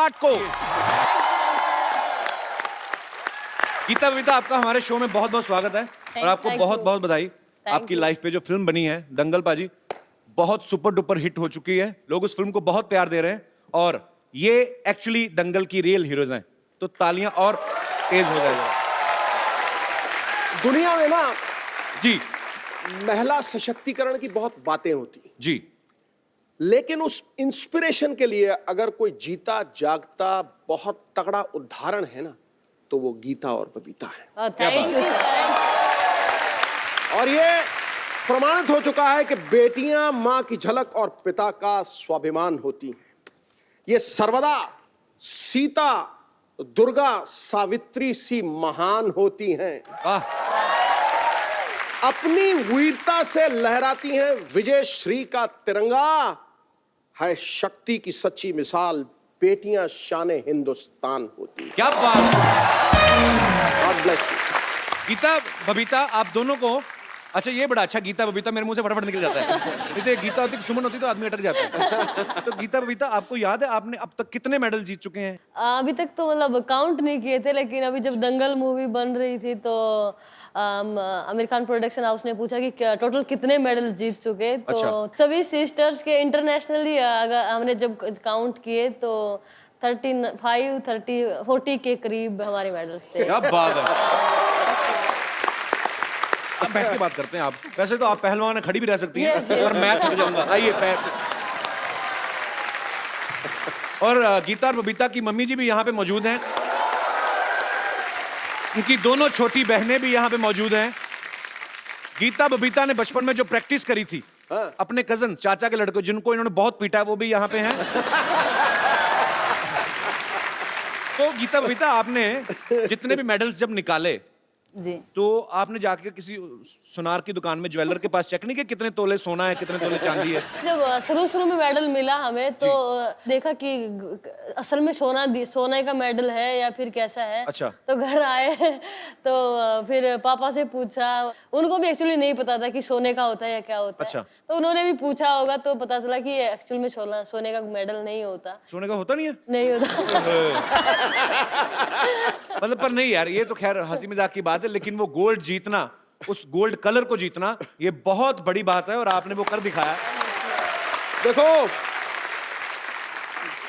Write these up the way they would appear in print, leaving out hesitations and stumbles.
सम्राट को। गीता बबीता, आपका हमारे शो में बहुत बहुत स्वागत है और आपको बहुत बहुत बधाई। आपकी लाइफ पे जो फिल्म बनी है दंगल पाजी, बहुत सुपर डुपर हिट हो चुकी है। लोग उस फिल्म को बहुत प्यार दे रहे हैं और ये एक्चुअली दंगल की रियल हीरोज हैं, तो तालियां और तेज हो जाएगा। दुनिया में ना जी महिला सशक्तिकरण की बहुत बातें होती हैं, जी, लेकिन उस इंस्पिरेशन के लिए अगर कोई जीता जागता बहुत तगड़ा उदाहरण है ना, तो वो गीता और बबीता है। Thank you sir. और ये प्रमाणित हो चुका है कि बेटियां मां की झलक और पिता का स्वाभिमान होती हैं। ये सर्वदा सीता, दुर्गा, सावित्री सी महान होती हैं। अपनी वीरता से लहराती हैं विजय श्री का तिरंगा। है शक्ति की सच्ची मिसाल बेटियां शाने हिंदुस्तान होती हैं। क्या बात है। God bless you. Geeta Babita, आप दोनों को, अच्छा ये बड़ा अच्छा, गीता बबीता मेरे मुंह से फटाफट निकल जाता है। नहीं तो गीता होती, सुमन होती तो आदमी अटक जाता है। तो गीता बबीता, आपको याद है आपने अब तक कितने मेडल जीत चुके हैं? अभी तक तो मतलब काउंट नहीं किए थे, लेकिन अभी जब दंगल मूवी बन रही थी तो आमिर खान प्रोडक्शन हाउस ने पूछा कि टोटल कितने मेडल जीत चुके, तो अच्छा। सभी सिस्टर्स के इंटरनेशनली अगर हमने जब काउंट किए तो 35, 30, 40 के करीब हमारे मेडल्स थे। क्या बात है। अब बैठ के बात करते हैं। आप वैसे तो आप पहलवान खड़ी भी रह सकती हैं, Yes, yes. और मैं थक जाऊंगा। आइए पैर। और गीता और बबीता की मम्मी जी भी यहाँ पे मौजूद हैं। उनकी दोनों छोटी बहनें भी यहाँ पे मौजूद हैं। गीता बबीता ने बचपन में जो प्रैक्टिस करी थी अपने कजन चाचा के लड़कों, जिनको इन्होंने बहुत पीटा, वो भी यहाँ पे हैं। तो गीता बबीता, आपने जितने भी मेडल्स जब निकाले जी, तो आपने जाके किसी सुनार की दुकान में ज्वेलर के पास चेक नहीं किया कितने तोले सोना है, कितने तोले चांदी है? जब शुरू में मेडल मिला हमें तो देखा कि असल में सोने का मेडल है या फिर कैसा है। अच्छा। तो घर आए तो फिर पापा से पूछा, उनको भी एक्चुअली नहीं पता था कि सोने का होता है या क्या होता अच्छा। है, तो उन्होंने भी पूछा होगा तो पता चला कि एक्चुअल में सोने का मेडल नहीं होता। सोने का होता नहीं है? नहीं होता। मतलब पर नहीं यार, ये तो खैर हंसी मजाक की बात है, लेकिन वो गोल्ड जीतना, उस गोल्ड कलर को जीतना, ये बहुत बड़ी बात है और आपने वो कर दिखाया। देखो,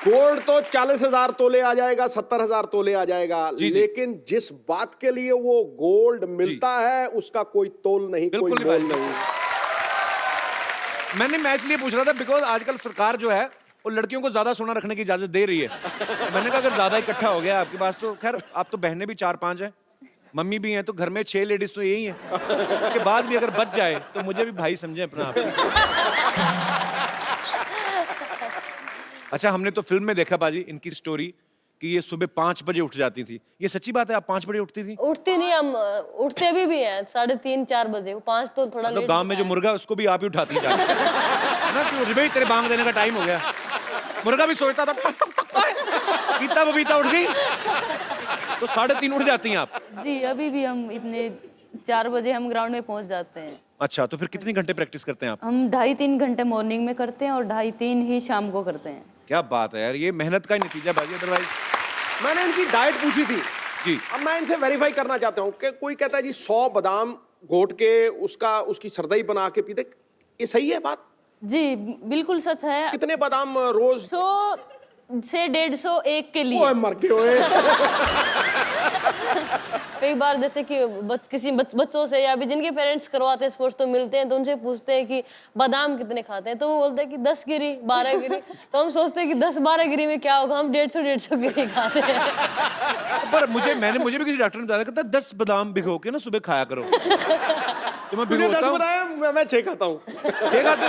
गोल्ड तो 40,000 तोले आ जाएगा, 70,000 तोले आ जाएगा, जी, जी। लेकिन जिस बात के लिए वो गोल्ड मिलता है उसका कोई तोल नहीं, कोई बिल्कुल मोल नहीं। नहीं। मैं इसलिए पूछ रहा था बिकॉज आजकल सरकार जो है वो लड़कियों को ज्यादा सोना रखने की इजाजत दे रही है। मैंने कहा अगर ज्यादा इकट्ठा हो गया आपके पास, तो खैर आप तो बहनें भी 4-5 हैं, मम्मी भी हैं, तो घर में 6 लेडीज तो यही हैं। उसके बाद भी अगर बच जाए तो मुझे भी भाई समझे अपना आप। अच्छा, हमने तो फिल्म में देखा बाजी इनकी स्टोरी कि ये सुबह 5 बजे उठ जाती थी। ये सच्ची बात है, आप 5 बजे उठती थी? उठती नहीं, हम उठते भी हैं 3:30, 4 बजे। 5 तो थोड़ा मतलब लेट गांव में जो मुर्गा है उसको भी आप ही उठाती है ना, कि भाई तेरे बांग देने का टाइम हो गया। मुर्गा भी सोचता था। गीता बबीता उठ गई तो 3:30 उठ जाती हैं आप? जी, अभी भी हम इतने 4 बजे हम ग्राउंड में पहुंच जाते हैं। अच्छा, तो फिर कितनी घंटे प्रैक्टिस करते हैं आप? हम 2.5-3 घंटे मॉर्निंग में करते हैं और 2.5-3 ही शाम को करते हैं। क्या बात है यार, ये मेहनत का ही नतीजा बाजी, अदरवाइज। मैंने इनकी डाइट पूछी थी जी। अब मैं इनसे वेरीफाई करना चाहता हूँ कि कोई कहता है जी 100 बादाम घोट के उसकी सरदई बना के पीते, ये सही है बात? जी, बिल्कुल सच है। कितने बादाम रोज? 100 से 150 एक के लिए। ओए मर के ओए। कई बार जैसे कि किसी बच्चों से या भी जिनके पेरेंट्स करवाते हैं स्पोर्ट्स, तो मिलते हैं तो उनसे पूछते हैं कि बादाम कितने खाते हैं, तो वो बोलते हैं कि 10 गिरी, 12 गिरी। तो हम सोचते हैं कि 10-12 गिरी में क्या होगा, हम 150 गिरी खाते हैं। पर मुझे भी किसी डॉक्टर ने बताया, कहता 10 बादाम भिगो के ना सुबह खाया करो। तो मैं तुझे 10 भिगोता हूँ। बताया, मैं 6 खाता हूँ। ठीक है, तो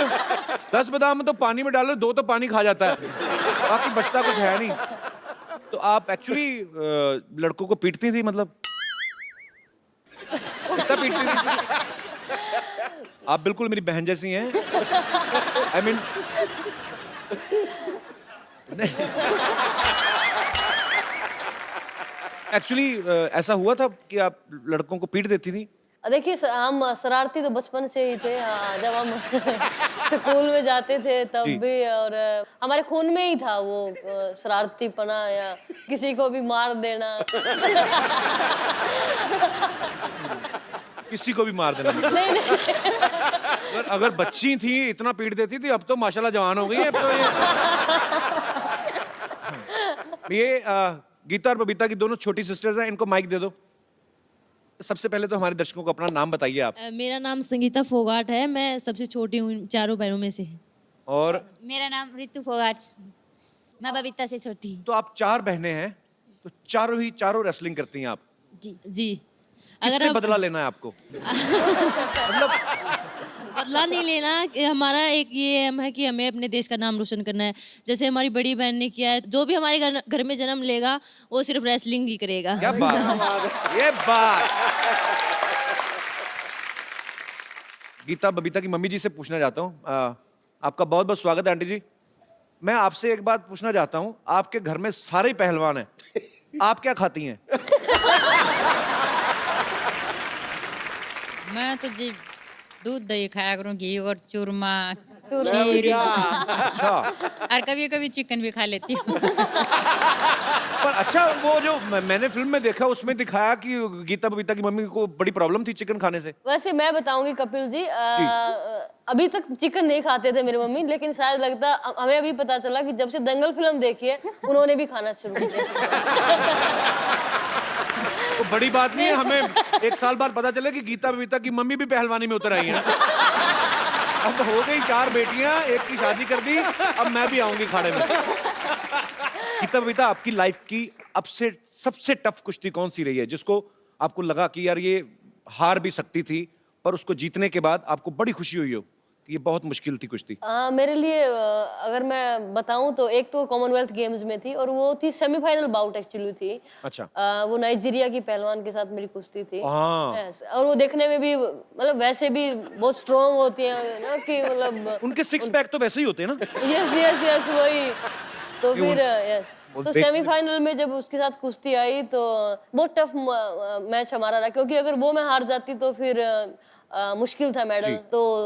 10 बादाम में तो पानी में डालो, 2 तो पानी खा जाता है, बाकी बचता कुछ है नहीं। तो आप एक्चुअली लड़कों को पीटती थी, मतलब कितना पीटती थी? आप बिल्कुल मेरी बहन जैसी हैं। आई मीन एक्चुअली ऐसा हुआ था कि आप लड़कों को पीट देती थी? देखिए हम शरारती तो बचपन से ही थे। हाँ, जब हम स्कूल में जाते थे तब जी। भी, और हमारे खून में ही था वो शरारतीपना या किसी को भी मार देना। किसी को भी मार देना। नहीं नहीं, अगर बच्ची थी इतना पीट देती थी, अब तो माशाल्लाह जवान हो गई है। अब तो ये गीता और बबीता की दोनों छोटी सिस्टर्स हैं, इनको माइक दे दो। सबसे पहले तो हमारे दर्शकों को अपना नाम बताइए आप। मेरा नाम संगीता फोगाट है, मैं सबसे छोटी हूँ चारों बहनों में से। और मेरा नाम रितु फोगाट, मैं बबीता से छोटी हूँ। तो आप 4 बहनें हैं, तो चारों रेसलिंग करती हैं आप। जी किससे बदला लेना है आपको? मतलब बदला नहीं लेना, कि हमारा एक ये एम है कि हमें अपने देश का नाम रोशन करना है। जैसे हमारी बड़ी बहन ने किया है, जो भी हमारे घर में जन्म लेगा वो सिर्फ रेसलिंग ही करेगा। क्या बात है, ये बात। गीता बबीता की मम्मी जी से पूछना चाहता हूँ, आपका बहुत बहुत स्वागत है आंटी जी। मैं आपसे एक बात पूछना चाहता हूँ, आपके घर में सारे पहलवान हैं, आप क्या खाती हैं? मैं तो जी दूध दही खाया करूँ, घी और चूरमा, खीर। अच्छा, और कभी कभी चिकन भी खा लेती हूँ। पर अच्छा वो जो मैंने फिल्म में देखा उसमें दिखाया कि गीता बबीता की मम्मी को बड़ी प्रॉब्लम थी चिकन खाने से। वैसे मैं बताऊंगी कपिल जी, अभी तक चिकन नहीं खाते थे मेरी मम्मी, लेकिन शायद लगता हमें अभी पता चला कि जब से दंगल फिल्म देखी है उन्होंने भी खाना शुरू किया। तो बड़ी बात नहीं है, हमें 1 साल बाद पता चले कि गीता बबीता की मम्मी भी पहलवानी में उतर आई है। अब हो गई 4 बेटियां, एक की शादी कर दी, अब मैं भी आऊंगी खाड़े में। गीता बबीता, आपकी लाइफ की अब से सबसे टफ कुश्ती कौन सी रही है, जिसको आपको लगा कि यार ये हार भी सकती थी, पर उसको जीतने के बाद आपको बड़ी खुशी हुई हो कि ये बहुत मुश्किल थी कुश्ती? मेरे लिए अगर मैं बताऊं तो एक तो कॉमनवेल्थ गेम्स में थी, और वो थी सेमीफाइनल बाउट एक्चुअली थी। अच्छा। वो नाइजीरिया की पहलवान के साथ मेरी कुश्ती थी। हाँ। Yes, और वो देखने में भी मतलब वैसे भी बहुत स्ट्रॉन्ग होती है ना, कि मतलब उनके 6 पैक तो वैसे ही होते हैं ना। यस यस यस वही। तो फिर यस, वो तो देख- सेमीफाइनल में जब उसके साथ कुश्ती आई तो बहुत टफ मैच हमारा रहा, क्योंकि अगर वो मैं हार जाती तो फिर मुश्किल था मेडल। तो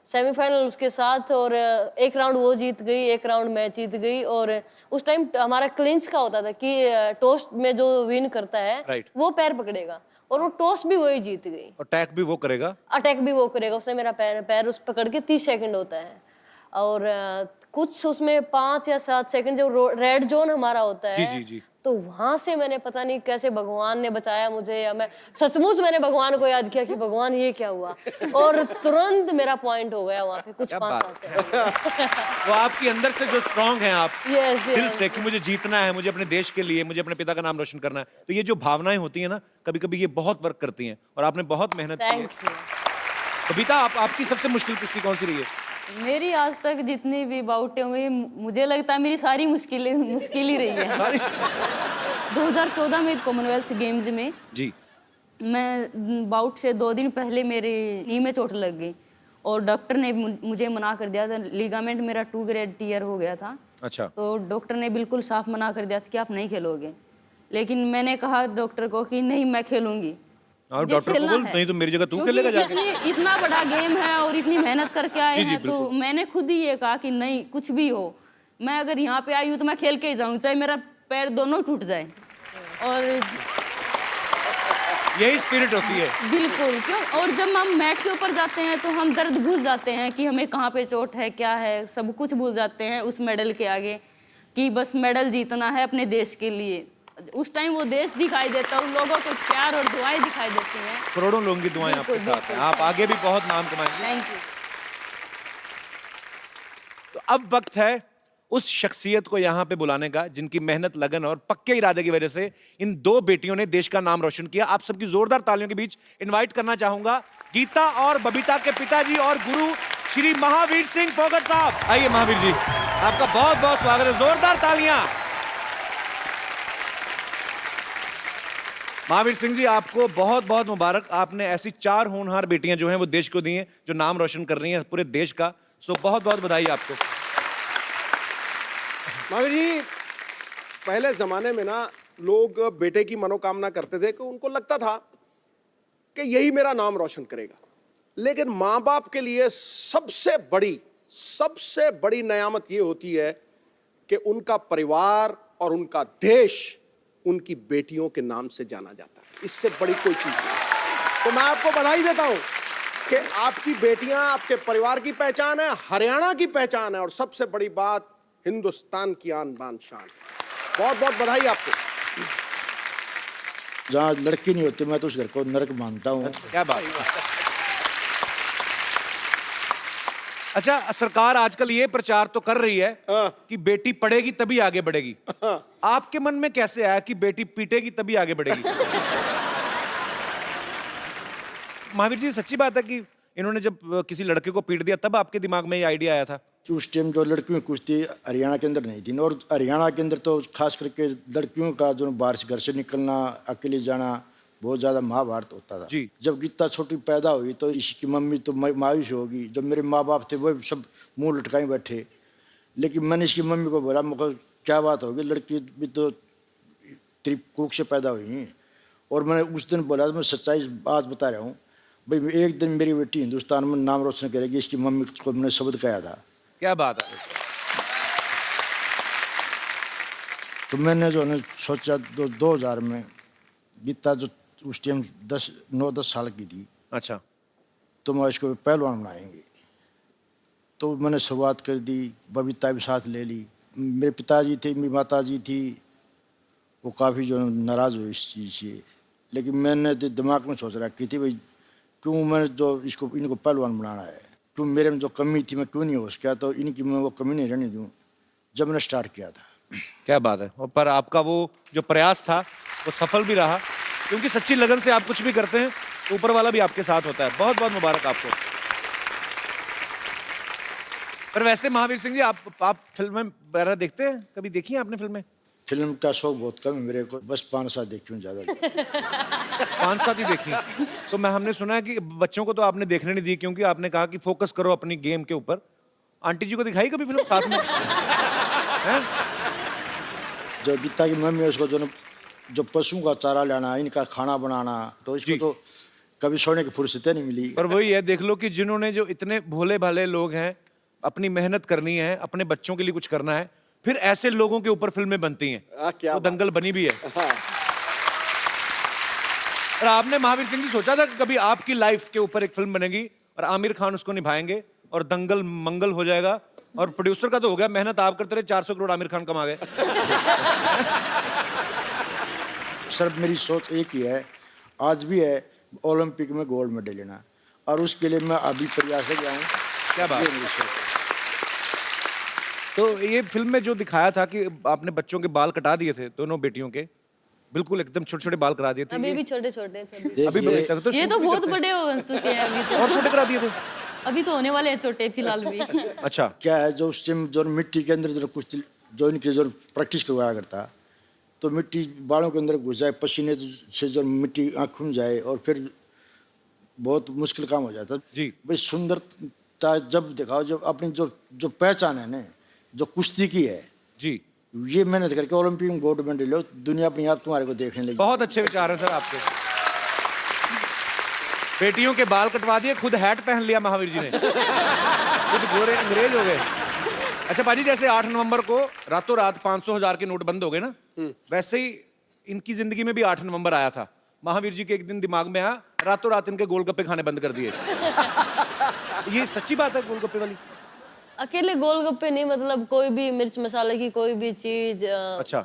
सेमीफाइनल उसके साथ, और एक राउंड वो जीत गई, एक राउंड मैं जीत गई। और उस टाइम हमारा क्लिंच का होता था कि टॉस में जो विन करता है Right. वो पैर पकड़ेगा, और वो टॉस भी वही जीत गई, और अटैक भी वो करेगा। अटैक भी वो करेगा। उसने मेरा पैर उस पकड़ के 30 सेकंड होता है, और कुछ उसमें 5 या 7 सेकंड जो रेड जोन हमारा होता है। जी, जी, जी। तो वहां से मैंने पता नहीं कैसे भगवान ने बचाया मुझे, या मैं सचमुच मैंने भगवान को याद किया कि भगवान ये क्या हुआ, और तुरंत मेरा पॉइंट हो गया वहां पे कुछ क्या 5-7 सेकंड। वो आपकी अंदर से जो स्ट्रांग है आप यस दिल यस से कि मुझे जीतना है, मुझे अपने देश के लिए, मुझे अपने पिता का नाम रोशन करना है, तो ये जो भावनाएं होती हैं ना, कभी कभी ये बहुत वर्क करती हैं, और आपने बहुत मेहनत की है। Thank you. बबीता, आपकी सबसे मुश्किल कुश्ती कौन सी रही है? मेरी आज तक जितनी भी बाउटें हुई, मुझे लगता है मेरी सारी मुश्किल ही रही है। 2014 में कॉमनवेल्थ गेम्स में जी। मैं बाउट से 2 दिन पहले मेरी नी में चोट लग गई, और डॉक्टर ने मुझे मना कर दिया था। लिगामेंट मेरा 2 ग्रेड टीयर हो गया था। अच्छा। तो डॉक्टर ने बिल्कुल साफ मना कर दिया था कि आप नहीं खेलोगे, लेकिन मैंने कहा डॉक्टर को कि नहीं, मैं खेलूंगी। और मुझे डॉक्टर को खेलना बोल है। नहीं तो मेरी जगह तू क्योंकि खेलेगा जाके। इतना बड़ा गेम है और इतनी मेहनत करके आए जी, जी, हैं, तो बिल्कुल। मैंने खुद ही ये कहा कि नहीं, कुछ भी हो, मैं अगर यहाँ पे आई हूँ तो मैं खेल के ही जाऊँ, चाहे मेरा पैर दोनों टूट जाए। और यही स्पिरिट होती है। बिल्कुल, क्यों, और जब हम मैट के ऊपर जाते हैं तो हम दर्द भूल जाते हैं कि हमें कहाँ पे चोट है, क्या है, सब कुछ भूल जाते हैं उस मेडल के आगे, कि बस मेडल जीतना है अपने देश के लिए। उस टाइम वो देश दिखाई देता है, उन लोगों के प्यार और दुआएं दिखाई देती हैं। करोड़ों लोगों की दुआएं आपके बिल्कुल, साथ हैं, आप आगे भी बहुत नाम कमाएंगे। Thank you. तो अब वक्त है उस शख्सियत को यहाँ पे बुलाने का जिनकी मेहनत, लगन और पक्के इरादे की वजह से इन 2 बेटियों ने देश का नाम रोशन किया। आप सबकी जोरदार तालियों के बीच इनवाइट करना चाहूंगा गीता और बबीता के पिताजी और गुरु श्री महावीर सिंह फोगट साहब। आइए महावीर जी, आपका बहुत बहुत स्वागत है, जोरदार तालियां। महावीर सिंह जी, आपको बहुत बहुत मुबारक। आपने ऐसी 4 होनहार बेटियां जो हैं वो देश को दी हैं, जो नाम रोशन कर रही हैं पूरे देश का। सो बहुत बहुत बधाई आपको। महावीर जी, पहले जमाने में ना लोग बेटे की मनोकामना करते थे कि उनको लगता था कि यही मेरा नाम रोशन करेगा। लेकिन माँ बाप के लिए सबसे बड़ी नेयामत ये होती है कि उनका परिवार और उनका देश उनकी बेटियों के नाम से जाना जाता है। इससे बड़ी कोई चीज नहीं। तो मैं आपको बधाई देता हूं कि आपकी बेटियां आपके परिवार की पहचान है, हरियाणा की पहचान है, और सबसे बड़ी बात हिंदुस्तान की आन बान शान। बहुत बहुत बधाई आपको। जहाँ लड़की नहीं होती मैं तो उस घर को नरक मानता हूँ। क्या बात। अच्छा, सरकार आजकल ये प्रचार तो कर रही है कि बेटी पढ़ेगी तभी आगे बढ़ेगी। आपके मन में कैसे आया कि बेटी पीटेगी तभी आगे बढ़ेगी? महावीर जी, सच्ची बात है कि इन्होंने जब किसी लड़के को पीट दिया तब आपके दिमाग में ये आइडिया आया था? कि उस टाइम जो लड़कियों की कुश्ती हरियाणा के अंदर नहीं थी, और हरियाणा के अंदर तो खास करके लड़कियों का जो बाहर से घर से निकलना, अकेले जाना बहुत ज़्यादा महाभारत होता था जी। जब गीता छोटी पैदा हुई तो इसकी मम्मी तो मायूस होगी। जब मेरे माँ बाप थे वो सब मुंह लटकाए बैठे, लेकिन मैंने इसकी मम्मी को बोला, मुझे क्या बात होगी, लड़की भी तो त्रिकुक से पैदा हुई हैं। और मैंने उस दिन बोला, मैं सच्चाई बात बता रहा हूँ भाई, एक दिन मेरी बेटी हिंदुस्तान में नाम रोशन करेगी। इसकी मम्मी को मैंने शब्द कहा था। क्या बात है। तो मैंने जो है सोचा 2000 में गीता जो उस टाइम 9-10 साल की थी, अच्छा, तो मैं इसको पहलवान बनाएंगे। तो मैंने शुरुआत कर दी, बबीता भी साथ ले ली। मेरे पिताजी थे, मेरी माताजी थी, वो काफ़ी जो नाराज़ हुए इस चीज़ से। लेकिन मैंने तो दिमाग में सोच रखी थी भाई क्यों मैंने जो इनको पहलवान बनाना है, क्यों मेरे में जो कमी थी मैं क्यों नहीं हो सका, तो इनकी मैं वो कमी नहीं रहने दूँ जब मैंने स्टार्ट किया था। क्या बात है। और पर आपका वो जो प्रयास था वो सफल भी रहा, क्योंकि सच्ची लगन से आप कुछ भी करते हैं तो ऊपर वाला भी आपके साथ होता है। बहुत बहुत मुबारक आपको। पर वैसे महावीर सिंह जी, आप फिल्में वगैरह देखते हैं? कभी देखी हैं आपने फिल्में? फिल्म का शौक बहुत कम है मेरे को, बस 5-7 देखी हूँ ज़्यादा। 5-7 ही देखी। तो हमने सुना है कि बच्चों को तो आपने देखने नहीं दी, क्योंकि आपने कहा कि फोकस करो अपनी गेम के ऊपर। आंटी जी को दिखाई कभी फिल्म साथ में? हैं? जो गीता की मम्मी है उसको जो पशुओं का चारा लाना, इनका खाना बनाना, तो इसको तो कभी सोने की फुर्सत नहीं मिली। पर वही है, देख लो कि जिन्होंने जो इतने भोले भाले लोग हैं, अपनी मेहनत करनी है, अपने बच्चों के लिए कुछ करना है, फिर ऐसे लोगों के ऊपर फिल्में बनती हैं। क्या तो दंगल बनी भी है। हाँ। और आपने महावीर सिंह जी सोचा था कि कभी आपकी लाइफ के ऊपर एक फिल्म बनेगी और आमिर खान उसको निभाएंगे और दंगल मंगल हो जाएगा? और प्रोड्यूसर का तो हो गया, मेहनत आप करते रहे, 400 करोड़ आमिर खान कमा गए। सर मेरी सोच एक ही है, आज भी है, ओलंपिक में गोल्ड मेडल लेना, और उसके लिए मैं अभी प्रयास कर रहा हूँ। क्या बात है। तो ये फिल्म में जो दिखाया था कि आपने बच्चों के बाल कटा दिए थे, दोनों बेटियों के बिल्कुल एकदम छोटे छोटे बाल करा दिए थे। अभी भी छोटे छोटे अभी भी ये तो बहुत बड़े हो चुके हैं अभी तो। और छोटे करा दिए थे। अभी तो होने वाले हैं छोटे फिलहाल भी। अच्छा, क्या है जो उस टाइम जो मिट्टी के अंदर जो कुछ जो इनकी जो प्रैक्टिस करवाया करता, तो मिट्टी बालों के अंदर घुस जाए, पसीने से जो मिट्टी आँखों में जाए, और फिर बहुत मुश्किल काम हो जाता जी। भाई। सुंदरता जब दिखाओ, जब अपनी जो पहचान है ना, जो कुश्ती की है जी, ये मेहनत करके ओलंपिक में गोल्ड मेडल लो, दुनिया अपने आप तुम्हारे को देखने लगी। बहुत अच्छे विचार हैं सर आपके। बेटियों के बाल कटवा दिए, खुद हैट पहन लिया महावीर जी ने, खुद गोरे अंग्रेज हो गए। अच्छा पाजी, जैसे 8 नवंबर को रातों रात 500,000 के नोट बंद हो गए ना, वैसे ही इनकी जिंदगी में भी 8 नवंबर आया था। महावीर जी के एक दिन दिमाग में आया, रातों रात इनके गोलगप्पे खाने बंद कर दिए। ये सच्ची बात है गोलगप्पे वाली? अकेले गोलगप्पे नहीं, मतलब कोई भी मिर्च मसाले की कोई भी चीज, अच्छा।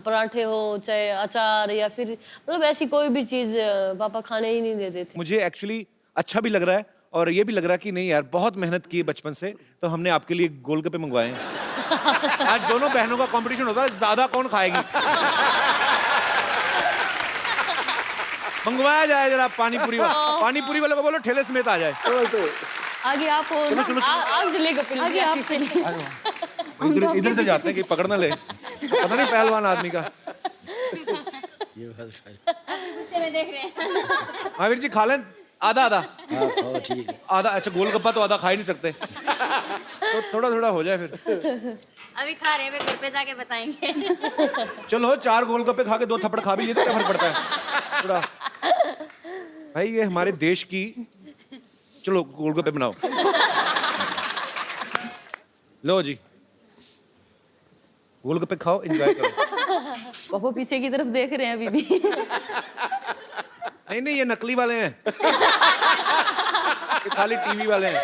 पराठे हो चाहे अचार या फिर मतलब ऐसी कोई भी चीज पापा खाने ही नहीं देते थे। मुझे एक्चुअली अच्छा भी लग रहा है और ये भी लग रहा है कि नहीं यार, बहुत मेहनत की है बचपन से, तो हमने आपके लिए गोलगप्पे मंगवाए हैं। आज दोनों बहनों का कंपटीशन होता है, ज्यादा कौन खाएगी। मंगवाया जाए जरा पानीपुरी वाले को बोलो ठेले समेत आ जाए। आगे आप हो ना, आप जलेगा आगे आप चलिए। इधर से जाते हैं कि पकड़ ना ले, पता नहीं पहलवान आदमी का। गुस्से में देख रहे हैं। महावीर जी खा लें आधा आधा। हाँ ठीक है। आधा, अच्छा गोलगप्पा तो आधा खा ही नहीं सकते, तो थोड़ा थोड़ा हो जाए फिर। अभी खा रहे हैं, फिर घर पे जाके बताएंगे। चलो 4 गोलगप्पे खा के 2 थप्पड़ खा भी लिए तो क्या फर्क पड़ता है थोड़ा। भाई ये हमारे देश की, चलो गोलगप्पे बनाओ। लो जी, गोलगप्पे खाओ, एंजॉय करो। पापा पीछे की तरफ देख रहे हैं अभी भी। नहीं नहीं, ये नकली वाले हैं। ये खाली टीवी वाले हैं।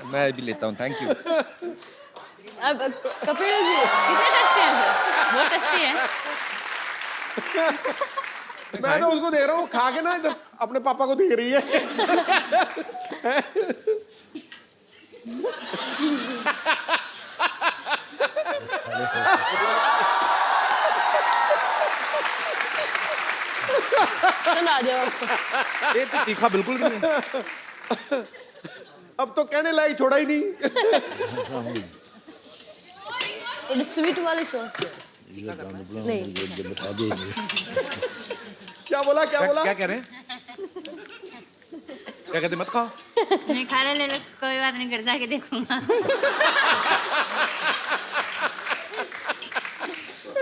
मैं भी लेता हूँ, थैंक यू। अब कपिल जी कितने टेस्टी हैं सर? बहुत टेस्टी हैं। मैं तो उसको देख रहा हूँ खा के ना, इधर अपने पापा को दिख रही है। सुना दो आपको। ये तो तीखा बिल्कुल भी नहीं। अब तो कहने लायक छोड़ा ही नहीं। थोड़ी स्वीट वाली सॉस नहीं। क्या बोला क्या बोला? क्या कह रहे हैं? क्या कहते, मत खाओ? नहीं खाना ले लो, कोई बात नहीं, घर जाके देखूंगा।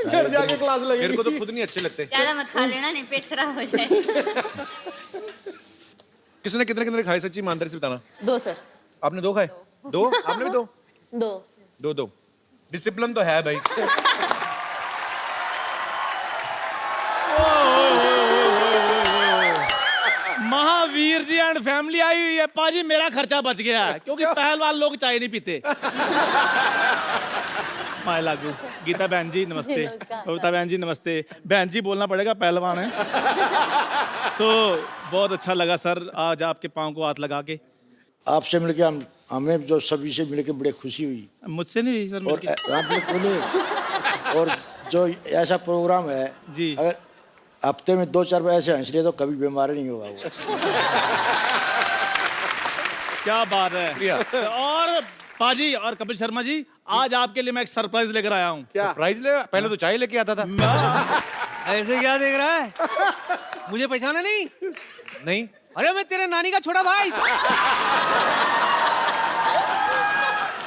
घर जाके क्लास मेरे लगेगी। को तो खुद नहीं अच्छे लगते। ज्यादा मत खा लेना, नहीं पेट खराब हो जाए। किसने कितने कितने खाए, सच्ची ईमानदारी से बताना। 2 सर। आपने 2 खाए? 2? आपने भी 2? 2। 2। डिसिप्लिन तो है भाई। Mahavir ji and family I हुई है। पाजी मेरा खर्चा बच गया है क्योंकि पहलवान लोग चाय नहीं पीते। माय लागू। गीता बहन जी नमस्ते। नमस्कार। बबीता बहन जी नमस्ते। बहन जी बोलना पड़ेगा, पहलवान है। बहुत अच्छा लगा सर आज आपके पाँव को हाथ लगा के। आपसे मिलके हमें जो सभी से मिलके बड़ी खुशी हुई। मुझसे नहीं हुई सर और मिलके। आप लोग बोले, और जो ऐसा प्रोग्राम है जी। अगर हफ्ते में 2-4 बार ऐसे हंस लिए तो कभी बीमार नहीं होगा वो। क्या बात है। और पाजी और कपिल शर्मा जी, आज आपके लिए मैं एक सरप्राइज लेकर आया हूँ। क्या? प्राइज ले, पहले तो चाय लेके आता था। ऐसे क्या देख रहा है? मुझे पहचाना नहीं? नहीं। अरे मैं तेरे नानी का छोटा भाई।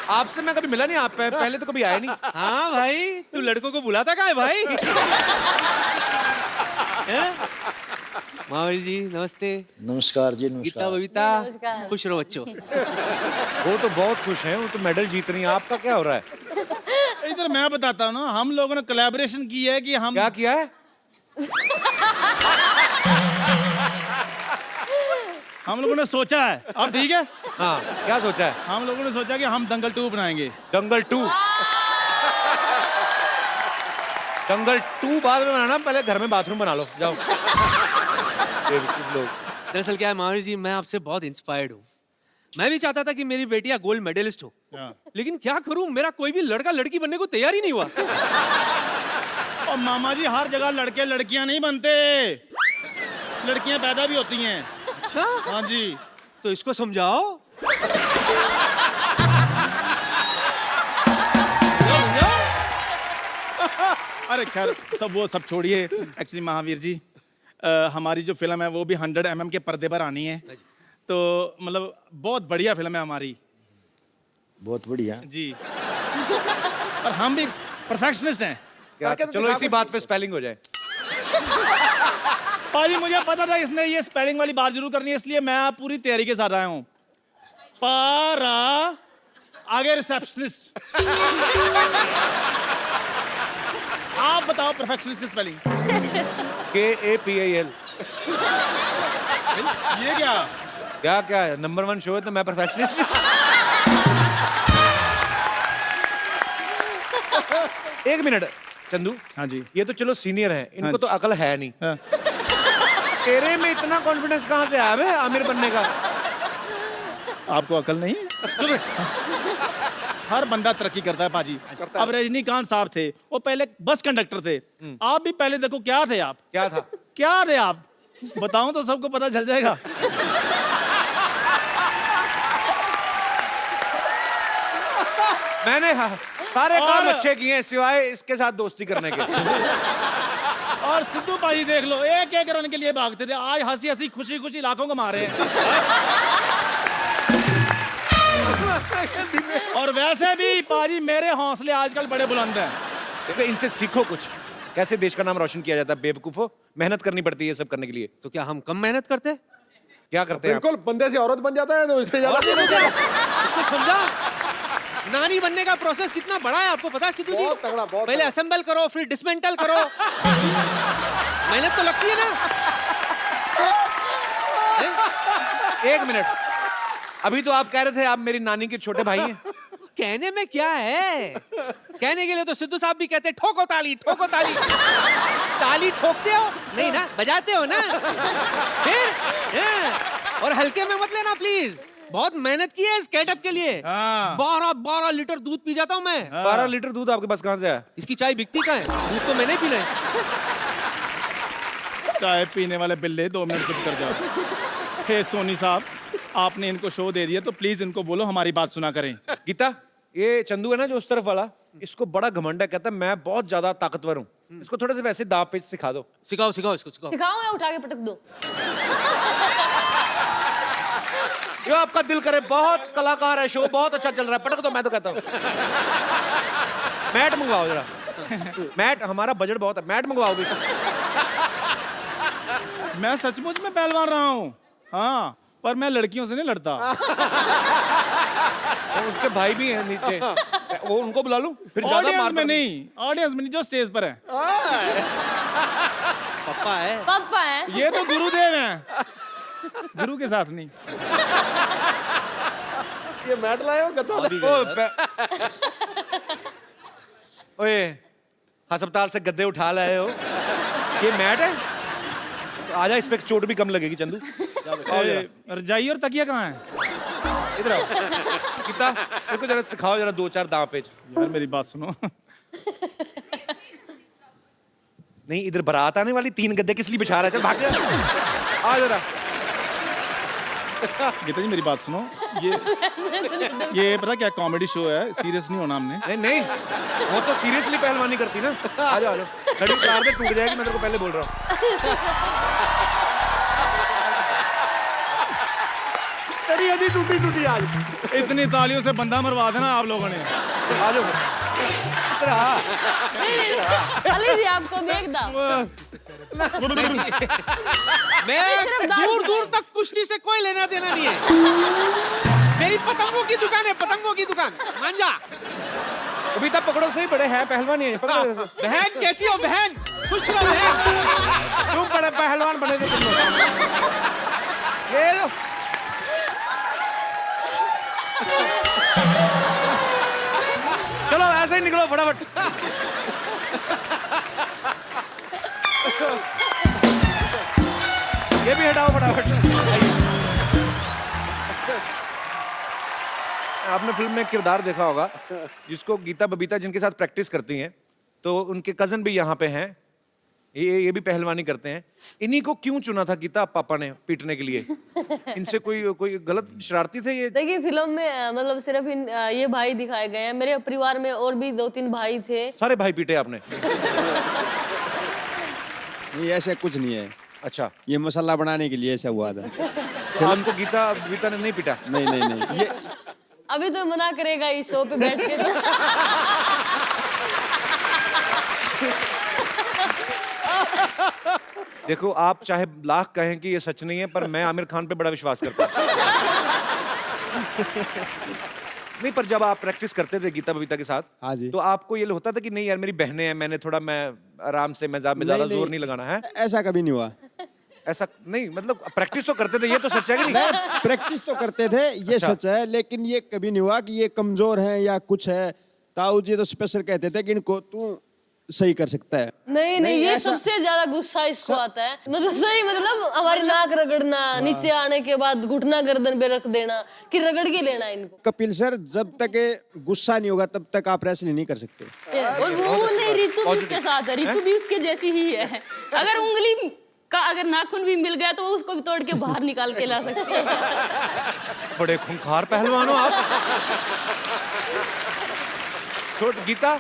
आपसे मैं कभी मिला नहीं, आप पहले तो कभी आया नहीं। हाँ भाई, तू लड़कों को बुलाता कहाँ है भाई? महावीर जी नमस्ते। नमस्कार जी, गीता नमस्कार। बबीता, नमस्कार। खुश रहो बच्चों। वो तो बहुत खुश हैं, वो तो मेडल जीत रही हैं। आपका क्या हो रहा है? इधर मैं बताता हूँ ना, हम लोगों ने कोलैबोरेशन की है कि हम क्या किया है? हम लोगों ने सोचा है। अब ठीक है, हाँ, क्या सोचा है? हम लोगों ने सोचा कि हम दंगल 2 बनाएंगे। दंगल 2। दंगल 2 बाद में बनाना, पहले घर में बाथरूम बना लो, जाओ। लोग दरअसल क्या है महावीर जी, मैं आपसे बहुत इंस्पायर्ड हूँ। मैं भी चाहता था कि मेरी बेटियां गोल्ड मेडलिस्ट हो, लेकिन क्या करूं, मेरा कोई भी लड़का लड़की बनने को तैयार ही नहीं हुआ। और मामा जी हर जगह लड़के लड़कियां नहीं बनते, लड़कियां पैदा भी होती हैं। अच्छा, हाँ जी। तो इसको समझाओ। अरे खैर सब छोड़िए। एक्चुअली महावीर जी, हमारी जो फिल्म है वो भी 100 mm के पर्दे पर आनी है, तो मतलब बहुत बढ़िया फिल्म है हमारी। बहुत बढ़िया जी। और हम भी परफेक्शनिस्ट हैं। चलो इसी बात पे स्पेलिंग हो जाए। पाजी मुझे पता था इसने ये स्पेलिंग वाली बात जरूर करनी है, इसलिए मैं पूरी तैयारी के साथ आया हूँ। पारा आगे रिसेप्शनिस्ट। आप बताओ परफेक्शनिस्ट की स्पेलिंग। KAPAL। ये क्या? क्या है? नंबर 1 शो है तो मैं परफेक्शनिस्ट। एक मिनट चंदू। हाँ जी। ये तो चलो सीनियर हैं, इनको हाँ तो अकल है नहीं। हाँ। तेरे में इतना कॉन्फिडेंस कहाँ से आया बे आमिर बनने का? आपको अकल नहीं? हर बंदा तरक्की करता है पाजी। अब रजनीकांत साहब थे, वो पहले बस कंडक्टर थे। आप भी पहले देखो क्या थे आप? क्या था? क्या थे आप? बताऊं तो सबको पता चल जाएगा। मैंने सारे काम अच्छे किए हैं सिवाय इसके साथ दोस्ती करने के। और सिद्धू पाजी देख लो, एक एक रन के लिए भागते थे, आज हंसी हंसी खुशी खुशी लाखों कमा रहे हैं। और वैसे भी पाजी मेरे हौसले आजकल बड़े बुलंद हैं। देखो इनसे सीखो कुछ। कैसे देश का नाम रोशन किया जाता है। बेवकूफो, मेहनत करनी पड़ती है ये सब करने के लिए। तो क्या हम कम मेहनत करते हैं? क्या करते हैं आप? बिल्कुल, बंदे से औरत बन जाता है तो इससे ज्यादा नहीं होता। इसको समझा? नानी बनने का प्रोसेस कितना बड़ा है आपको पता है सिद्धू जी? बहुत तगड़ा, बहुत पहले तगड़ा। असेंबल करो, फिर डिसमेंटल करो। मेहनत तो लगती है ना। एक मिनट, अभी तो आप कह रहे थे आप मेरी नानी के छोटे भाई हैं। कहने में क्या है? कहने के लिए तो सिद्धू साहब भी कहते हैं ठोको ताली, ठोको ताली। ताली ठोकते हो नहीं ना, बजाते हो ना। फिर और हल्के में मत लेना प्लीज। बहुत मेहनत की है इस गेटअप के लिए। 12 लीटर दूध पी जाता हूँ मैं। 12 लीटर दूध आपके पास कहाँ से आया? इसकी चाय बिकती कहाँ है? दूध तो मैंने पीना है। चाय पीने वाले बिल्ले 2 मिनट चुप कर जाओ। हे सोनी साहब, आपने इनको शो दे दिया तो प्लीज इनको बोलो हमारी बात सुना करें। गीता, ये चंदू है ना जो उस तरफ वाला, इसको बड़ा घमंड है, कहता है मैं बहुत ज्यादा ताकतवर हूँ। इसको थोड़े से वैसे दांव पेच सिखा दो। सिखाओ सिखाओ इसको सिखाओ। सिखाओ या उठा के पटक दो? जो आपका दिल करे, बहुत कलाकार है, शो बहुत अच्छा चल रहा है, पटक दो। मैं तो कहता हूँ मैट मंगवाओ जरा। मैट, हमारा बजट बहुत है, मैट मंगवाओ भी। मैं सचमुच में पहलवान रहा हूँ, हाँ, पर मैं लड़कियों से नहीं लड़ता। और उसके भाई भी हैं नीचे, वो उनको बुला लूं फिर ज्यादा ऑडियंस मार में नहीं, ऑडियंस में नहीं, जो स्टेज पर है। पप्पा है। पापा है। ये तो गुरुदेव हैं, गुरु के साथ नहीं। ये मैट लाए हो गद्दा लाए? ओए, अस्पताल से गद्दे उठा लाए हो, ये मैट है? आजा, इस पे चोट भी कम लगेगी चंदू। रजाई और तकिया कहाँ है? इधर आओ। गीता, इसको जरा सिखाओ जरा 2-4 दांव पेच। यार मेरी बात सुनो। नहीं, इधर बारात आने वाली, 3 गद्दे किस लिए बिछा रहा है? चल भाग जा, आ जरा। गीता जी मेरी बात सुनो, ये पता क्या कॉमेडी शो है, सीरियस नहीं होना हमने। नहीं नहीं, वो तो सीरियसली पहलवानी करती ना। आ जाओ, आ जाओ। घड़ी कार में टूट जाएगी, मैं तेरे को पहले बोल रहा हूँ। तेरी हड्डी टूटी टूटी आज। इतनी तालियों से बंदा मरवा देना आप लोगों ने। आ जाओ। इधर आ। अली जी आपको भी एक दाव। मैं दूर दूर तक कुश्ती से कोई लेना देना नहीं है। मेरी पतंगों की दुकान है, पतंगों की दुकान। मान जा। अभी तक पकड़ो, सही बड़े हैं पहलवान ही है। पकड़ो। बहन कैसी हो बहन? खुश रहो बहन। तुम बड़े पहलवान बने थे तुम लोग। ये लो। चलो ऐसे ही निकलो फटाफट। ये भी हटाओ फटाफट। आपने फिल्म में एक किरदार देखा होगा जिसको गीता बबीता जिनके साथ प्रैक्टिस करती हैं, तो उनके कजन भी यहाँ पे हैं, ये भी पहलवानी करते हैं। इन्हीं को क्यों चुना था गीता पापा ने पीटने के लिए? इनसे कोई गलत शरारती थे ये? देखिए फिल्म में मतलब सिर्फ ये भाई दिखाए गए हैं। मेरे परिवार में और भी 2-3 भाई थे। सारे भाई पीटे आपने? ये ऐसा कुछ नहीं है। अच्छा, ये मसाला बनाने के लिए ऐसा हुआ था। तो आपको गीता ने नहीं पीटा? नहीं नहीं नहीं, ये अभी तो मना करेगा इस शो पे बैठ के। देखो, आप चाहे लाख कहें कि ये सच नहीं है, पर मैं आमिर खान पे बड़ा विश्वास करता हूँ। नहीं, पर जब आप प्रैक्टिस करते थे गीता बबीता के साथ, हाँ जी, तो आपको ये होता था कि नहीं यार मेरी बहनें हैं, मैं आराम से, मैं ज्यादा जोर नहीं लगाना है? ऐसा कभी नहीं हुआ। ऐसा नहीं, मतलब प्रैक्टिस तो करते थे, ये तो सच है कि नहीं? नहीं, प्रैक्टिस तो करते थे, ये सच है, लेकिन ये कभी नहीं हुआ कि ये कमजोर हैं या कुछ है। ताऊ जी तो स्पेशल कहते थे कि इनको तू सही कर सकता है। नहीं, ये सबसे ज्यादा गुस्सा इसको आता है। मतलब सही, मतलब हमारी नाक रगड़ना, नीचे आने के बाद घुटना गर्दन पे रख देना कि रगड़ के लेना इनको। कपिल सर, जब तक गुस्सा नहीं होगा तब तक आप रेसलिंग नहीं कर सकते। और वो नहीं, रितु भी उसके साथ है, रितु भी उसके जैसी ही है। अगर उंगली का अगर नाखून भी मिल गया तो वो उसको भी तोड़ के बाहर निकाल के ला सकते हैं। बड़े खूंखार पहलवान हो आप। छोट गीता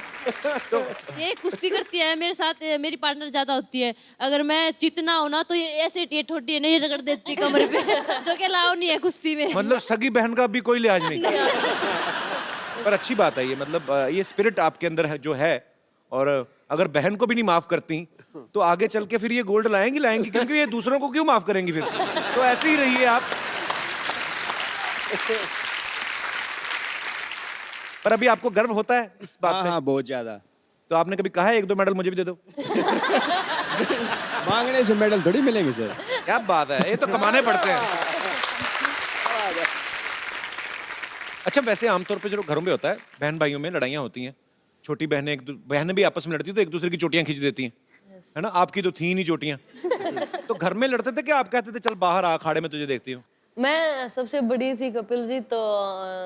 तो ये कुश्ती करती है मेरे साथ, मेरी पार्टनर ज्यादा होती है। अगर मैं चितना हो ना तो ये ऐसे ठोटी नहीं रगड़ देती कमरे पे, जो कि अलाउ नहीं है कुश्ती में। मतलब सगी बहन का भी कोई लिहाज नहीं। पर अच्छी बात है ये, मतलब ये स्पिरिट आपके अंदर है जो है, और अगर बहन को भी नहीं माफ करती तो आगे चल के फिर ये गोल्ड लाएंगी क्योंकि ये दूसरों को क्यों माफ करेंगी फिर। तो ऐसे ही रहिए आप। पर अभी आपको गर्व होता है इस बात पे? हाँ बहुत ज्यादा। तो आपने कभी कहा है 1-2 मेडल मुझे भी दे दो? मांगने से मेडल थोड़ी मिलेंगे सर। क्या बात है, ये तो कमाने पड़ते हैं। अच्छा, वैसे आमतौर पे जो घरों में होता है, बहन भाइयों में लड़ाइयाँ होती हैं, छोटी बहनें भी आपस में लड़ती तो एक दूसरे की चोटियां खींच देती हैं, है ना? आपकी तो थी नहीं चोटियां। तो घर में लड़ते थे कि आप कहते थे चल बाहर आ, अखाड़े में तुझे देखती हूँ? मैं सबसे बड़ी थी कपिल जी, तो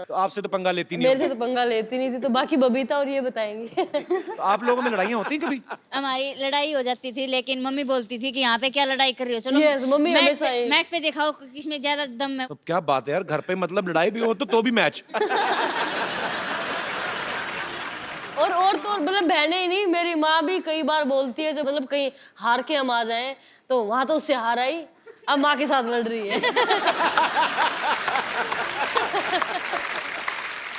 तो आपसे तो पंगा लेती नहीं मेरे होगी। से तो पंगा लेती नहीं थी, तो बाकी बबीता और ये बताएंगी। तो आप लोगों में लड़ाइयाँ होती हैं कभी? हमारी लड़ाई हो जाती थी, लेकिन मम्मी बोलती थी कि यहाँ पे क्या लड़ाई कर रही हो, चलो Yes, मम्मी हमेशा ही- मैट पे दिखाओ किसमें ज्यादा दम है। तो क्या बात है यार, घर पे मतलब लड़ाई भी हो तो भी मैच। और तो और मतलब बहनें ही नहीं, मेरी माँ भी कई बार बोलती है, जब मतलब कहीं हार के हम आ जाएं तो वहां तो उससे हार आई, अब माँ के साथ लड़ रही है।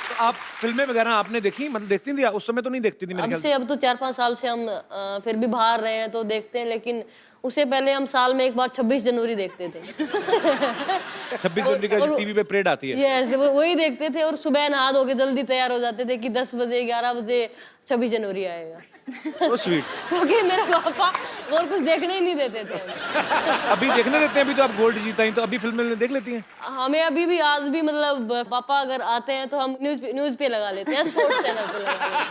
तो आप फिल्में वगैरह आपने देखी, मतलब देखती थी? उस समय तो नहीं देखती थी मेरे अब ख्याल से, अब तो 4-5 साल से हम फिर भी बाहर रहे हैं तो देखते हैं, लेकिन उससे पहले हम साल में एक बार 26 जनवरी देखते थे। 26 जनवरी का जो टीवी पे परेड आती है। यस, वही देखते थे, और सुबह नहा धो के जल्दी तैयार हो जाते थे कि 10 बजे 11 बजे 26 जनवरी आएगा। तो स्वीट। क्योंकि मेरे पापा और कुछ देखने ही नहीं देते थे हमें। अभी देखने देते हैं, अभी तो आप गोल्ड जीता ही, तो अभी फिल्में देख लेती हैं? हमें अभी भी आज भी मतलब पापा अगर आते हैं तो हम न्यूज पे लगा लेते हैं, स्पोर्ट्स चैनल पे लगा लेते हैं।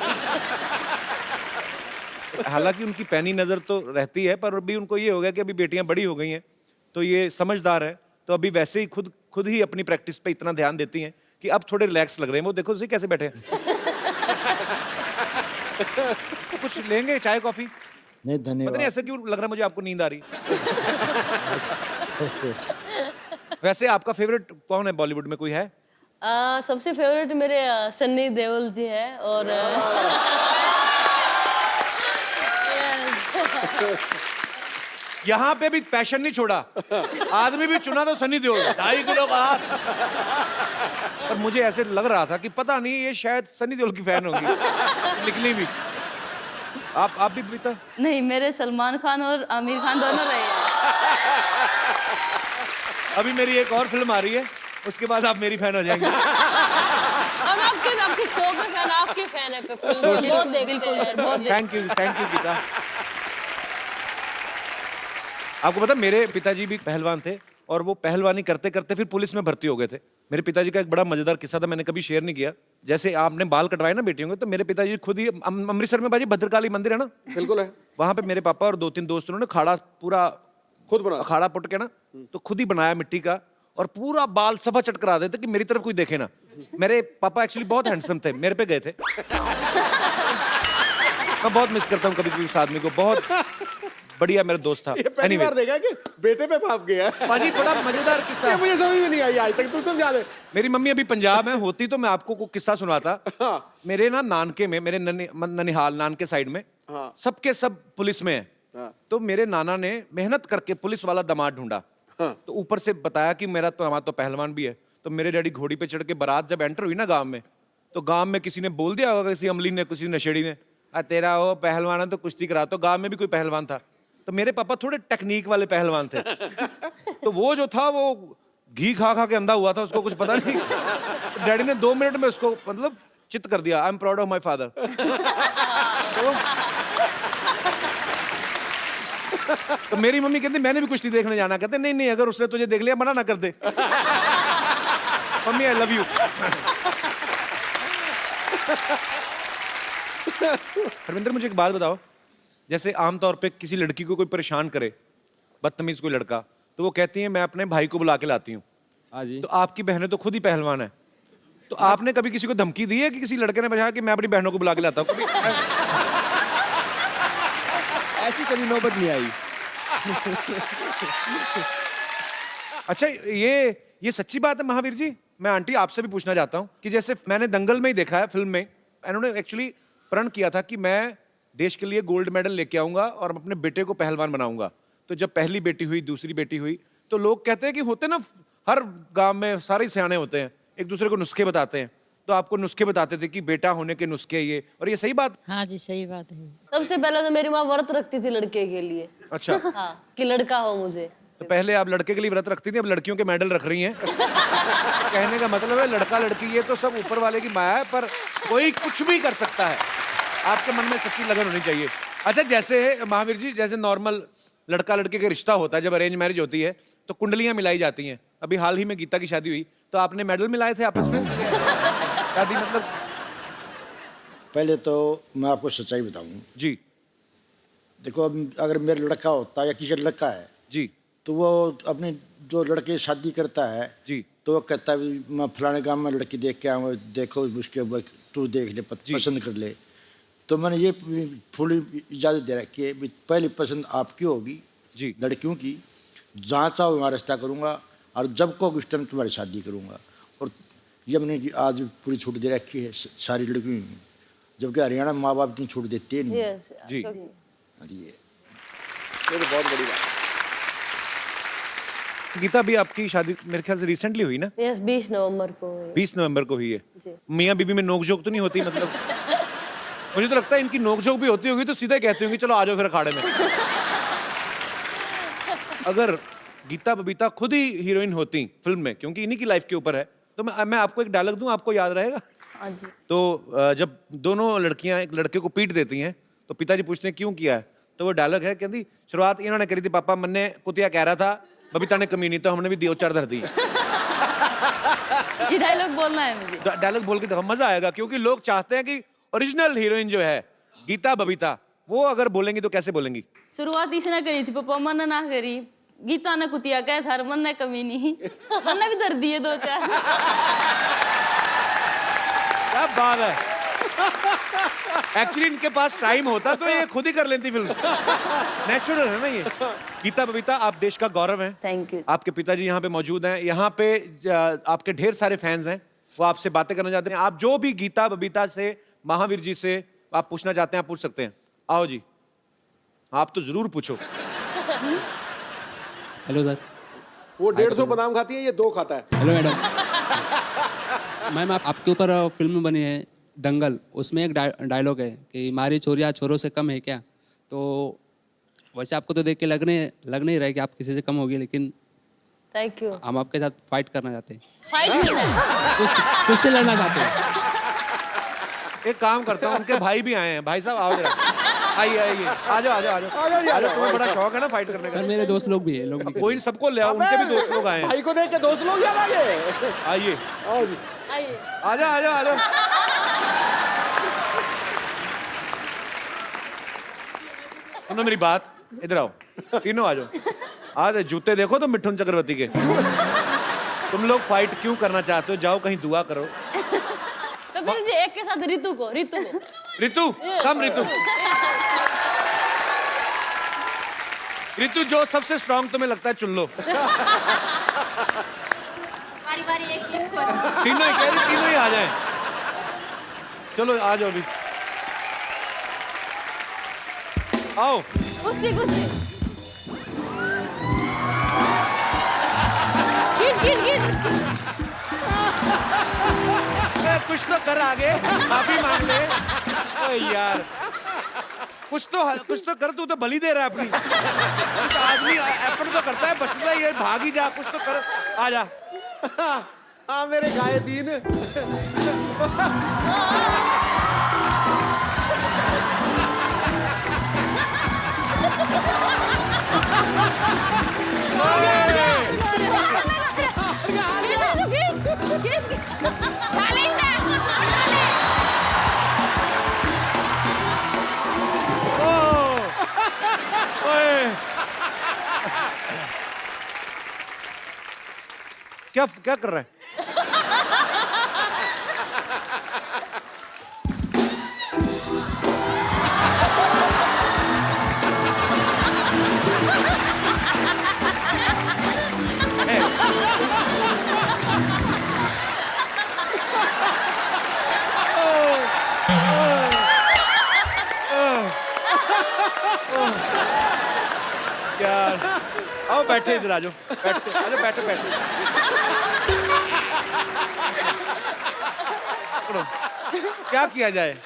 हालांकि उनकी पैनी नजर तो रहती है, पर अभी उनको ये हो गया कि अभी बेटियां बड़ी हो गई हैं, तो ये समझदार है, तो अभी वैसे ही खुद ही अपनी प्रैक्टिस पे इतना ध्यान देती हैं कि अब थोड़े रिलैक्स लग रहे हैं। वो देखो उसे कैसे बैठे हैं। कुछ लेंगे, चाय कॉफी? नहीं पता नहीं धन्यवाद। ऐसा क्यों लग रहा है मुझे, आपको नींद आ रही। वैसे आपका फेवरेट कौन है बॉलीवुड में, कोई है? सबसे फेवरेट मेरे सन्नी देओल जी है, और यहाँ पे भी पैशन नहीं छोड़ा, आदमी भी चुना तो सनी देओल, 2.5 किलो का हाथ। पर मुझे ऐसे लग रहा था कि पता नहीं ये शायद सनी देओल की फैन होगी, निकली भी। आप भी बीता? नहीं, मेरे सलमान खान और आमिर खान दोनों रहे हैं। अभी मेरी एक और फिल्म आ रही है, उसके बाद आप मेरी फैन हो जाएंगे। हम आपके शो के फैन, आपके फैन है कपिल, बहुत देखते हैं, बहुत थैंक यू गीता। आपको पता मेरे पिताजी भी पहलवान थे, और वो पहलवानी करते करते फिर पुलिस में भर्ती हो गए थे। मेरे पिताजी का एक बड़ा मजेदार किस्सा था, मैंने कभी शेयर नहीं किया। जैसे आपने बाल कटवाए ना बेटियों के, तो मेरे पिताजी खुद ही अमृतसर में बाजी भद्रकाली मंदिर है ना, बिल्कुल है, वहां पे मेरे पापा और 2-3 दोस्त उन्होंने खाड़ा पूरा खुद बना। अखाड़ा पुट के ना, तो खुद ही बनाया मिट्टी का, और पूरा बाल सफा चट करा देते कि मेरी तरफ कोई देखे ना। मेरे पापा एक्चुअली बहुत हैंडसम थे, मेरे पे गए थे। मैं बहुत मिस करता हूँ कभी कभी उस आदमी को, बहुत बढ़िया मेरा दोस्त था। ये पहली बार देखा कि बेटे पे बाप गया है। पाजी बड़ा मजेदार किस्सा ये है। मुझे समझ में नहीं आई आज तक, तू समझा दे। मेरी मम्मी अभी पंजाब में होती तो मैं आपको को किस्सा सुनाता। मेरे ना नानके में, मेरे ननिहाल नानके साइड में सबके सब पुलिस में है। तो मेरे नाना ने मेहनत करके पुलिस वाला दामाद ढूंढा, तो ऊपर से बताया कि मेरा तो हमारा तो पहलवान भी है। तो मेरे डैडी घोड़ी पे चढ़ के बारात जब एंटर हुई ना गांव में, तो गांव में किसी ने बोल दिया होगा, किसी अमली ने, किसी नशेड़ी ने, तेरा वो पहलवान है तो कुश्ती करा। तो गांव में भी कोई पहलवान था, तो मेरे पापा थोड़े टेक्निक वाले पहलवान थे। तो वो जो था वो घी खा खा के अंधा हुआ था, उसको कुछ पता नहीं। तो डैडी ने 2 मिनट में उसको मतलब चित कर दिया। I am proud of my father. तो मेरी मम्मी कहती मैंने भी कुश्ती देखने जाना। कहते नहीं नहीं, अगर उसने तुझे देख लिया मना ना कर दे। Mummy I love you. Harvinder मुझे एक बात बताओ, जैसे आमतौर पे किसी लड़की को कोई परेशान करे, बदतमीज कोई लड़का, तो वो कहती है मैं अपने भाई को बुला के लाती हूँ। हाँ जी। तो आपकी बहनें तो खुद ही पहलवान है, तो आपने कभी किसी को धमकी दी है कि किसी लड़के ने बताया कि मैं अपनी बहनों को बुला के लाता हूँ? कभी ऐसी कभी नौबत नहीं आई। अच्छा, ये सच्ची बात है महावीर जी? मैं आंटी आपसे भी पूछना चाहता हूँ कि जैसे मैंने दंगल में ही देखा है, फिल्म में इन्होंने एक्चुअली प्रण किया था कि मैं देश के लिए गोल्ड मेडल लेके आऊंगा और अपने बेटे को पहलवान बनाऊंगा। तो जब पहली बेटी हुई, दूसरी बेटी हुई, तो लोग कहते हैं कि होते ना, हर गांव में सारे सियाने होते हैं, एक दूसरे को नुस्खे बताते हैं। तो आपको नुस्खे बताते थे कि बेटा होने के नुस्खे ये, और ये सही बात? हाँ जी सही बात है। सबसे पहले तो मेरी माँ व्रत रखती थी लड़के के लिए। अच्छा। हाँ, कि लड़का हो मुझे। तो पहले आप लड़के के लिए व्रत रखती थी, अब लड़कियों के मेडल रख रही हैं। कहने का मतलब है लड़का लड़की ये तो सब ऊपर वाले की माया है, पर कोई कुछ भी कर सकता है। आपके मन में सच्ची लगन होनी चाहिए। अच्छा, जैसे महावीर जी, जैसे नॉर्मल लड़का लड़के का रिश्ता होता है, जब अरेंज मैरिज होती है तो कुंडलियां मिलाई जाती हैं। अभी हाल ही में गीता की शादी हुई, तो आपने मेडल मिलाए थे आपस में? शादी मतलब? पहले तो मैं आपको सच्चाई बताऊं जी देखो, अब अगर मेरा लड़का होता या किसी का लड़का है जी तो वो अपने जो लड़के शादी करता है जी तो वो कहता है मैं फलाने गांव में लड़की देख के आऊँगा, देखो उसके बाद तू देख ले, पसंद कर ले। तो मैंने ये फुल इजाज़त दे रखी है, पहली पसंद आपकी होगी जी, लड़कियों की, जहाँ चाहो वहाँ रिश्ता करूँगा और जब को उस टाइम तुम्हारी शादी करूँगा। और ये मैंने आज पूरी छूट दे रखी है सारी लड़कियों, जबकि हरियाणा में माँ बाप इतनी छूट देते हैं नहीं। जी। ये तो बहुत बड़ी बात। गीता भी आपकी शादी मेरे ख्याल से रिसेंटली हुई ना? यस, 20 नवंबर को हुई। 20 नवंबर को हुई है। जी। मियाँ बीबी में नोकझोंक तो नहीं होती? मतलब मुझे तो लगता है इनकी नोकझोंक भी होती होगी तो सीधे कहती होंगी चलो आ जाओ फिर अखाड़े में। अगर गीता बबीता खुद ही हीरोइन होती फिल्म में, क्योंकि इन्हीं की लाइफ के ऊपर है, तो मैं आपको एक डायलॉग दूं, आपको याद रहेगा? हाँ जी। तो जब दोनों लड़कियां एक लड़के को पीट देती हैं तो पिताजी पूछते हैं क्यों किया है, तो वो डायलॉग है, कहती शुरुआत इन्होंने करी थी पापा, मन्ने कुतिया कह रहा था, बबीता ने कमी नहीं, तो हमने भी दो चार धर दी। ये डायलॉग बोलना है मुझे। डायलॉग बोल के देखो, मजा आएगा, क्योंकि लोग चाहते हैं कि ओरिजिनल हीरोइन जो है गीता बबीता, वो अगर बोलेंगी तो कैसे बोलेंगी? शुरुआत इसने करी थी पापा, मन ना करी, गीता ने कुतिया कह था, मन ने कमी नहीं, मन भी दर्द दिए दो चार। क्या बात है। एक्चुअली इनके पास टाइम होता तो ये खुद ही कर लेती फिल्म। नेचुरल है ना ये। गीता बबीता, आप देश का गौरव हैं। Thank you. आपके पिताजी यहाँ पे मौजूद हैं, यहाँ पे आपके ढेर सारे फैंस हैं, वो आपसे बातें करना चाहते हैं। आप जो भी गीता बबीता से, महावीर जी से आप पूछना चाहते हैं, आप पूछ सकते हैं। आओ जी, आप तो जरूर पूछो। Hello sir. वो 150 बादाम खाती है, ये 2 खाता है। Hello madam. मैम आपके ऊपर फिल्म बनी है दंगल, उसमें एक डायलॉग है कि हमारी चोरियाँ छोरों से कम है क्या? तो वैसे आपको तो देख के लग नहीं रहा है कि आप किसी से कम होगी, लेकिन थैंक यू। हम आपके साथ फाइट करना चाहते हैं, फाइट करना है? कुश्ती लड़ना चाहते हैं। एक काम करता हूँ, उनके भाई भी आए हैं। भाई साहब आओ जरा, आइए आइए, आ जाओ आ जाओ आ जाओ। तुम्हें बड़ा शौक है ना फाइट करने का? सर मेरे दोस्त लोग भी हैं, लोग भी कोई सबको ले आओ, उनके भी दोस्त लोग आए हैं। भाई को देख के दोस्त लोग याद आ गए। आइए आओ जी। आइए। आ जाओ आ जाओ आ जाओ। सुनो मेरी बात, इधर आओ, तीनों आ जाओ। आज जूते देखो तो मिठुन चक्रवर्ती के। तुम लोग फाइट क्यों करना चाहते हो? जाओ कहीं दुआ करो। कपिल जी, एक के साथ रितु को। रितु, कम रितु। रितु, जो सबसे स्ट्रांग तुम्हें लगता है चुन लो। बारी बारी एक तीनों ही कह रही, तीनों ही आ जाएं। चलो आ जाओ अभी, आओ। कुश्ती कुश्ती। खींच। कुछ तो कर आगे, माफी मांग ले। ओए यार, कुछ तो कर, तू तो बलि दे रहा है अपनी। कुछ आदमी एफर्ट तो करता है, बचता ही है, भाग ही जा, कुछ तो कर, आ जा। हाँ मेरे गाये दीन। क्या कर रहा है? यार, आओ बैठे इधर, आ जाओ, बैठते, अरे बैठो बैठो। पकड़ो। क्या किया जाए?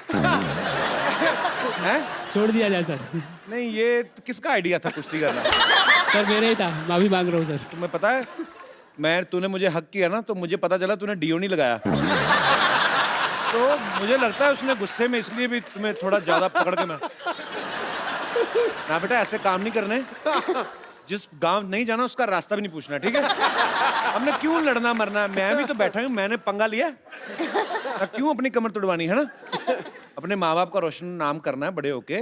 हैं? छोड़ दिया जाए सर। नहीं, ये किसका आइडिया था कुश्ती करना? सर मेरे ही था, माफी मांग रहा हूँ सर। तुम्हें पता है, तूने मुझे हक किया ना, तो मुझे पता चला तूने डीओ नहीं लगाया। तो मुझे लगता है उसने गुस्से में इसलिए भी तुम्हें थोड़ा ज्यादा पकड़ के मैं ना, बेटा ऐसे काम नहीं करने। जिस गांव नहीं जाना उसका रास्ता भी नहीं पूछना, ठीक है? हमने क्यों लड़ना मरना? मैं भी तो बैठा हूँ, मैंने पंगा लिया ना, क्यों अपनी कमर तुड़वानी है ना? अपने माँ बाप का रोशन नाम करना है बड़े होके।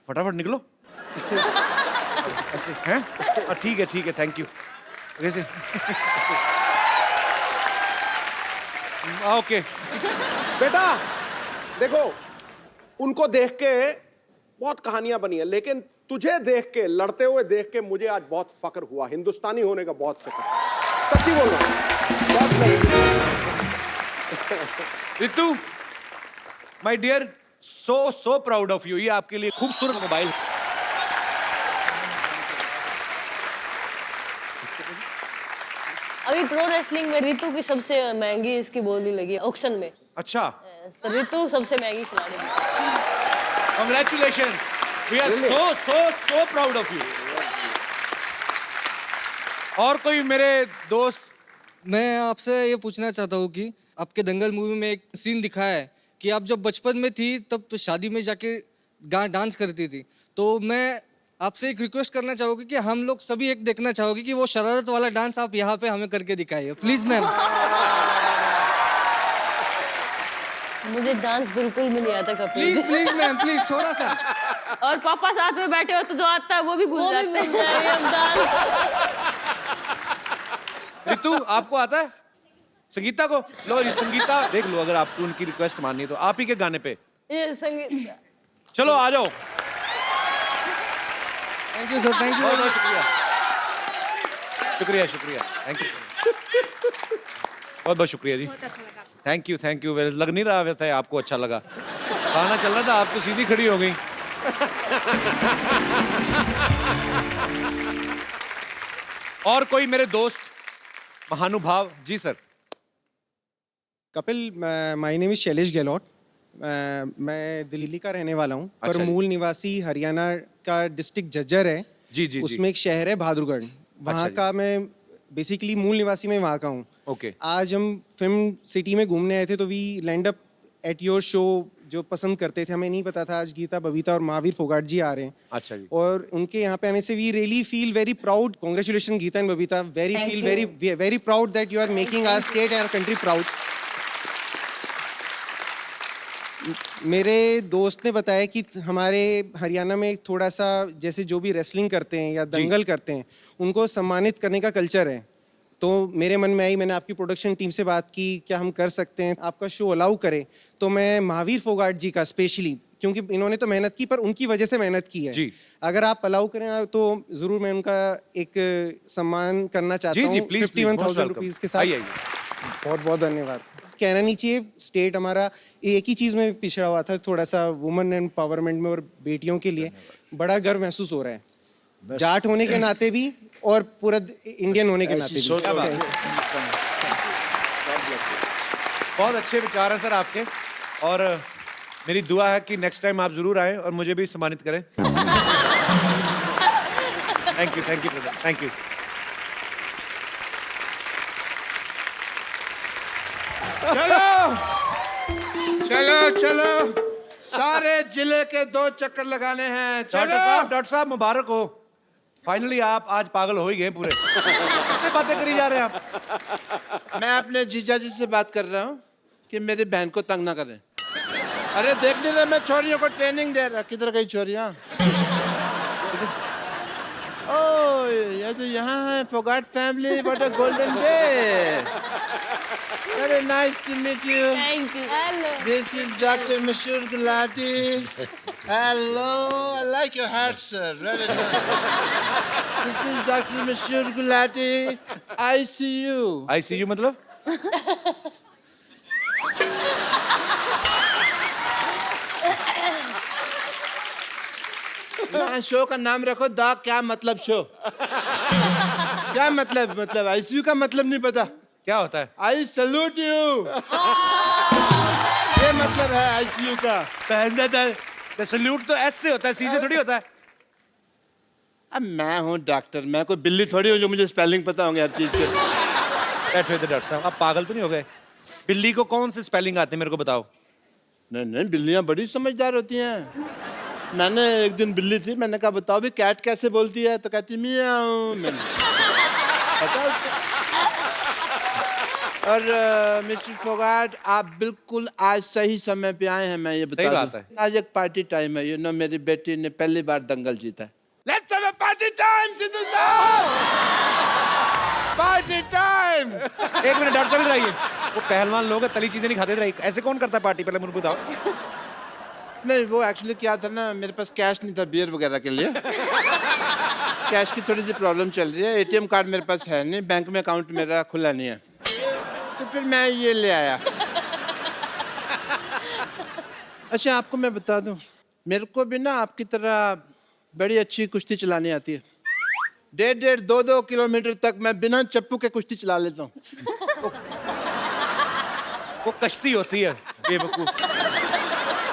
फटाफट निकलो। ऐसे हैं? ठीक है, थैंक यू। कैसे? ओके। बेटा देखो, उनको देख के बहुत कहानियां बनी है, लेकिन तुझे देख के, लड़ते हुए देख के मुझे आज बहुत फक्र हुआ, हिंदुस्तानी होने का बहुत फक्र। सच्ची बोल रहा हूं, बहुत नहीं। Ritu, my dear, so proud of you. ये आपके लिए खूबसूरत मोबाइल। अभी प्रो रेसलिंग में रितु की सबसे महंगी इसकी बोली लगी ऑक्शन में। अच्छा, तो रितु सबसे महंगी खिलाड़ी है। Congratulation, we are so proud of you. और कोई मेरे दोस्त? मैं आपसे ये पूछना चाहता हूँ कि आपके दंगल मूवी में एक सीन दिखाया है कि आप जब बचपन में थी तब शादी में जाके डांस करती थी, तो मैं आपसे एक रिक्वेस्ट करना चाहूँगी कि हम लोग सभी एक देखना चाहोगे कि वो शरारत वाला डांस आप यहाँ पे हमें करके दिखाइए प्लीज मैम। मुझे डांस बिल्कुल भी नहीं आता कपिल। प्लीज मैम, प्लीज थोड़ा सा। और पापा साथ में बैठे हो तो जो आता है वो भी भूल जाते हैं हम डांस। रितु, आपको आता है? संगीता को लो, ये संगीता देख लो, अगर आपको उनकी रिक्वेस्ट माननी है तो आप ही के गाने पे। ये संगीत, चलो आ जाओ। Thank you sir, thank you. बहुत बहुत शुक्रिया, शुक्रिया, थैंक यू, बहुत बहुत शुक्रिया जी। Thank you. लग नहीं रहा वैसे आपको अच्छा लगा। गाना चल रहा था, आप तो सीधी खड़ी हो गई। और कोई मेरे दोस्त महानुभाव? जी sir. Kapil, my name is Shailesh Gehlot. मैं दिल्ली का रहने वाला हूँ, पर अच्छा जी। मूल निवासी हरियाणा का डिस्ट्रिक्ट झज्जर है। जी। उसमें एक शहर है बहादुरगढ़, वहाँ जी। का मैं बेसिकली मूल निवासी में वहाँ का हूँ। ओके। आज हम फिल्म सिटी में घूमने आए थे, तो we land up at your show, जो पसंद करते थे। हमें नहीं पता था आज गीता, बबीता और महावीर फोगाट जी आ रहे हैं। अच्छा जी। और उनके यहाँ पे आने से we really feel very proud. Congratulation Geeta and Babita, very proud that you are making our state and our country proud. मेरे दोस्त ने बताया कि हमारे हरियाणा में थोड़ा सा, जैसे जो भी रेसलिंग करते हैं या दंगल करते हैं, उनको सम्मानित करने का कल्चर है। तो मेरे मन में आई, मैंने आपकी प्रोडक्शन टीम से बात की, क्या हम कर सकते हैं, आपका शो अलाउ करे। तो मैं महावीर फोगाट जी का स्पेशली, क्योंकि इन्होंने तो मेहनत की, पर उनकी वजह से मेहनत की है जी। अगर आप अलाउ करें तो जरूर मैं उनका एक सम्मान करना चाहता हूँ 51,000 रुपीज के साथ। बहुत बहुत धन्यवाद। कहना नहीं चाहिए, स्टेट हमारा एक ही चीज़ में पिछड़ा हुआ था, थोड़ा सा वुमेन एम्पावरमेंट में, और बेटियों के लिए बड़ा गर्व महसूस हो रहा है, जाट होने के नाते भी और पूरा इंडियन होने के नाते भी। बहुत अच्छे विचार हैं सर आपके, और मेरी दुआ है कि नेक्स्ट टाइम आप जरूर आएं और मुझे भी सम्मानित करें। Thank you brother, thank you. चलो सारे जिले के 2 चक्कर लगाने हैं। डॉक्टर साहब मुबारक हो, फाइनली आप आज पागल हो ही गए पूरे। किससे बातें करी जा रहे हैं आप? मैं अपने जीजा जी से बात कर रहा हूँ कि मेरी बहन को तंग ना करें। अरे देख नहीं रहे, मैं छोरियों को ट्रेनिंग दे रहा। किधर गई छोरियाँ? ओह, ये तो यहाँ है, Phogat family, what a golden day. Very nice to meet you. Thank you. Hello. This is Dr. Mashur Gulati. Hello, I like your hat, sir. Really nice. This is Dr. Mashur Gulati. ICU. ICU मतलब? यहाँ show का नाम रखो the क्या मतलब show. क्या मतलब ICU का मतलब नहीं पता। क्या होता है? आई सल्यूट यू, ये मतलब है आईसीयू का। सल्यूट तो एस से होता है, सी से थोड़ी होता है। अब मैं हूँ डॉक्टर, मैं कोई बिल्ली थोड़ी हूँ जो मुझे स्पेलिंग पता होंगे हर चीज के। बैठो इधर डॉक्टर साहब, आप पागल तो नहीं हो गए? बिल्ली को कौन से स्पेलिंग आते हैं मेरे को बताओ। नहीं, बिल्लियाँ बड़ी समझदार होती हैं। मैंने एक दिन बिल्ली थी, मैंने कहा बताओ भी कैट कैसे बोलती है, तो कहती मियाऊ। मैंने पता उसको। और मिस्टर फोगाट, आप बिल्कुल आज सही समय पे आए हैं, मैं ये बता सही दूं। बात है। आज एक पार्टी टाइम है, मेरी बेटी ने पहली बार दंगल जीता है। Let's have a party time Sidhu साहब, पार्टी टाइम। एक मिनट डॉक्टर साहब रहिए, वो पहलवान लोग हैं, तली चीजें नहीं खाते थे। ऐसे कौन करता है पार्टी, पहले मुझे बताओ। नहीं, वो एक्चुअली क्या था ना, मेरे पास कैश नहीं था बियर वगैरह के लिए। कैश की थोड़ी सी प्रॉब्लम चल रही है, एटीएम कार्ड मेरे पास है नहीं, बैंक में अकाउंट मेरा खुला नहीं है, तो फिर मैं ये ले आया। अच्छा, आपको मैं बता दूं, मेरे को भी ना आपकी तरह बड़ी अच्छी कुश्ती चलानी आती है। 1.5 2 किलोमीटर तक मैं बिना चप्पू के कुश्ती चला लेता हूँ। वो कश्ती होती है बेवकूफ,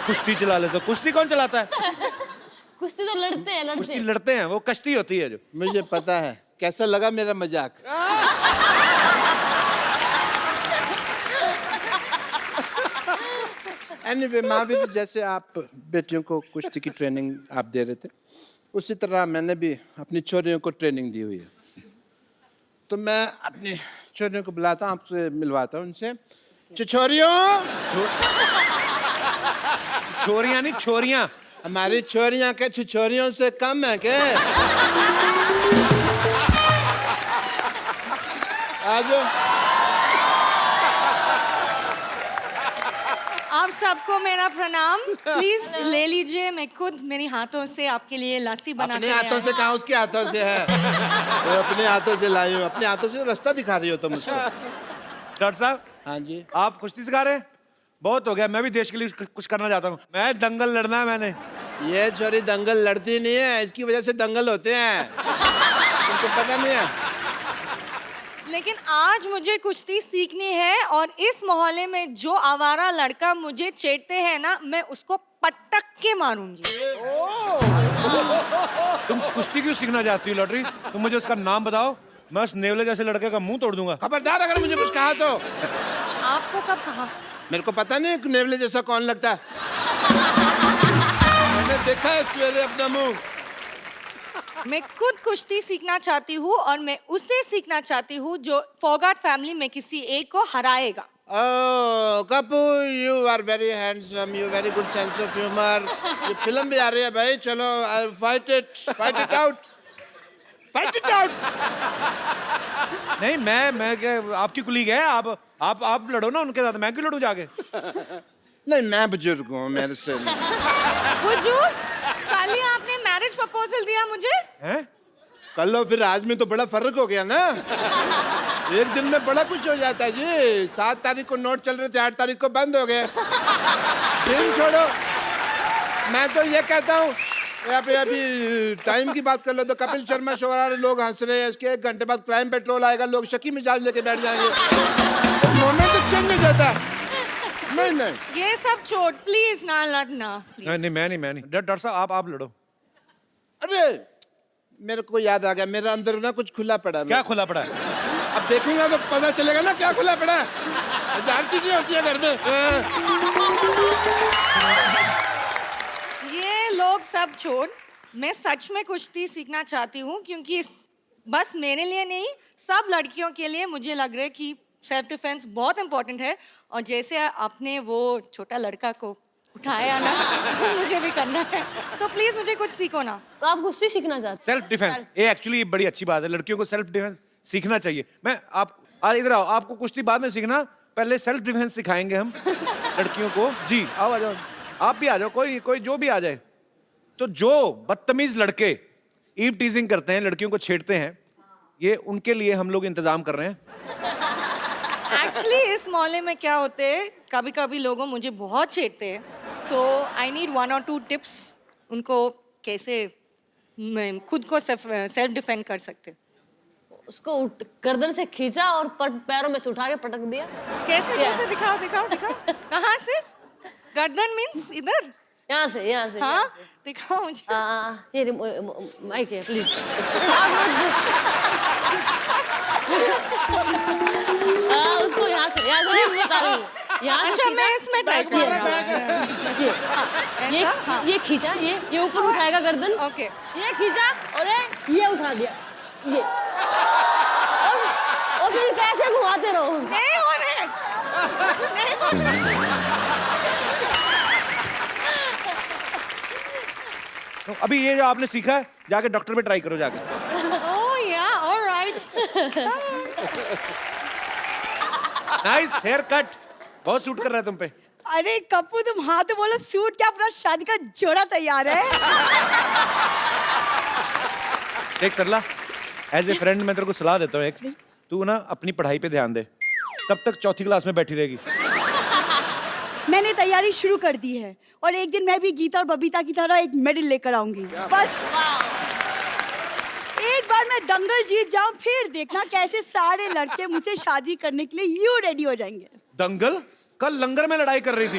कुश्ती चला लेते। कुश्ती कौन चलाता है? कुश्ती तो लड़ते हैं कुश्ती लड़ते हैं, वो कश्ती होती है जो। मुझे पता है। कैसा लगा मेरा मजाक? एनीवे, महावीर, जैसे आप बेटियों को कुश्ती की ट्रेनिंग आप दे रहे थे, उसी तरह मैंने भी अपनी छोरियों को ट्रेनिंग दी हुई है। तो मैं अपनी छोरियों को बुलाता हूँ, आपसे मिलवाता हूँ उनसे। छोरियों, छोरियां नहीं, छोरियां। हमारी छोरियां के छोरियों से कम है क्या? आजो। आप सबको मेरा प्रणाम। प्लीज ले लीजिए, मैं खुद मेरे हाथों से आपके लिए लस्सी बना अपने हाथों से कहा, उसके हाथों से है। तो अपने हाथों से लाई हूँ, अपने हाथों से रास्ता दिखा रही हो तुम उसको। डॉक्टर साहब। हाँ जी। आप कुश्ती सिखा रहे हैं? बहुत हो गया, मैं भी देश के लिए कुछ करना चाहता हूँ। मैं दंगल लड़ना है मैंने। ये छोरी दंगल लड़ती नहीं है, इसकी वजह से दंगल होते हैं। तुमको पता नहीं है? लेकिन आज मुझे कुश्ती सीखनी है, और इस मोहल्ले में जो आवारा लड़का मुझे छेड़ते हैं ना, मैं उसको पटक के मारूंगी। तुम कुश्ती क्यों सीखना चाहती हो लॉटरी? तुम मुझे उसका नाम बताओ, मैं उस नेवले जैसे लड़के का मुंह तोड़ दूंगा। खबरदार अगर मुझे कुछ कहा तो। आपको कब कहा? मेरे को पता नहीं नेवले जैसा कौन लगता है। मैंने देखा है सवेरे अपना मुंह। मैं खुद कुश्ती सीखना चाहती हूँ, और मैं उससे सीखना चाहती हूँ जो फोगाट फैमिली में किसी एक को हराएगा। Oh, Kapoor, you are very handsome, you very good sense of humor. ये फिल्म भी आ रही है भाई, चलो fight it out. नहीं, मैं क्या, आपकी कुलीग है, आप लड़ो ना उनके साथ, मैं क्यों लड़ूं जाके? नहीं, मैं बुजुर्ग हूँ, मेरे से बुजुर्ग? कल ही आपने मैरिज प्रपोजल दिया मुझे। हैं? कल और फिर आज में तो बड़ा फर्क हो गया ना। एक दिन में बड़ा कुछ हो जाता है जी। 7 तारीख को नोट चल रहे थे, 8 तारीख को बंद हो गए। दिन छोड़ो, मैं तो ये कहता हूँ, अभी टाइम की बात कर लो तो कपिल शर्मा शो आ रहा है, लोग हंस रहे हैं, इसके 1 घंटे बाद क्राइम पेट्रोल आएगा, लोग शकी मिजाज लेके बैठ जाएंगे। मोमेंट चेंज हो जाता है। नहीं, ये सब छोड़, प्लीज ना लड़ना। नहीं, मैं नहीं। डॉक्टर साहब आप लड़ो। अरे मेरे को याद आ गया, मेरे अंदर ना कुछ खुला पड़ा है। क्या खुला पड़ा है? अब देखूंगा तो पता चलेगा ना क्या खुला पड़ा है। 1000 चीजें होती है घर में। ये लोग सब छोड़, मैं सच में कुश्ती सीखना चाहती हूँ, क्योंकि बस मेरे लिए नहीं, सब लड़कियों के लिए मुझे लग रहा है कि सेल्फ डिफेंस बहुत इंपॉर्टेंट है। और जैसे आपने वो छोटा लड़का को उठाया ना, मुझे भी करना है, तो प्लीज मुझे कुछ सीखो ना। तो आप कुश्ती सीखना चाहते हैं? सेल्फ डिफेंस, ये एक्चुअली बड़ी अच्छी बात है, लड़कियों को सेल्फ डिफेंस सीखना चाहिए। आप इधर आओ, आपको कुश्ती बाद में सीखना, पहले सेल्फ डिफेंस सिखाएंगे हम लड़कियों को। जी आओ, आ जाओ, आप भी आ जाओ, कोई जो भी आ जाए। तो जो बदतमीज लड़के ईव टीजिंग करते हैं, लड़कियों को छेड़ते हैं, ये उनके लिए हम लोग इंतजाम कर रहे हैं। एक्चुअली इस मोहल्ले में क्या होते है, कभी कभी लोगों मुझे बहुत छेड़ते हैं, तो आई नीड 1 or 2 टिप्स उनको कैसे मैं खुद को सेल्फ डिफेंड कर सकते। उसको गर्दन से खींचा और पैरों में से उठा के पटक दिया। कैसे कैसे दिखाओ दिखाओ दिखाओ। कहाँ से? गर्दन मीन्स इधर? यहाँ से हाँ दिखाओ मुझे। ये माइक है प्लीज। उसको यहाँ से नहीं बता रही हूँ। यहाँ अच्छा मैं इसमें ट्राई ये खींचा, ये ऊपर उठाएगा गर्दन। ओके ये खींचा और ये उठा दिया ये। और फिर कैसे घुमाते रहो। नहीं हो रहे। तो अभी ये जो आपने सीखा है जाके डॉक्टर में ट्राई करो जाके। ओह या ऑलराइट। नाइस हेयर कट, बहुत सूट कर रहा है तुम पे। अरे कप्पू तुम हाँ तो बोलो, सूट क्या पूरा शादी का जोड़ा तैयार है। देख सरला, एज ए फ्रेंड मैं तेरे को सलाह देता हूँ एक, तू ना अपनी पढ़ाई पे ध्यान दे, तब तक चौथी क्लास में बैठी रहेगी। मैंने तैयारी शुरू कर दी है और एक दिन मैं भी गीता और बबीता की तरह एक मेडल लेकर आऊंगी। बस एक बार मैं दंगल जीत जाऊं, फिर देखना कैसे सारे लड़के मुझसे शादी करने के लिए यूं रेडी हो जाएंगे। दंगल? कल लंगर में लड़ाई कर रही थी।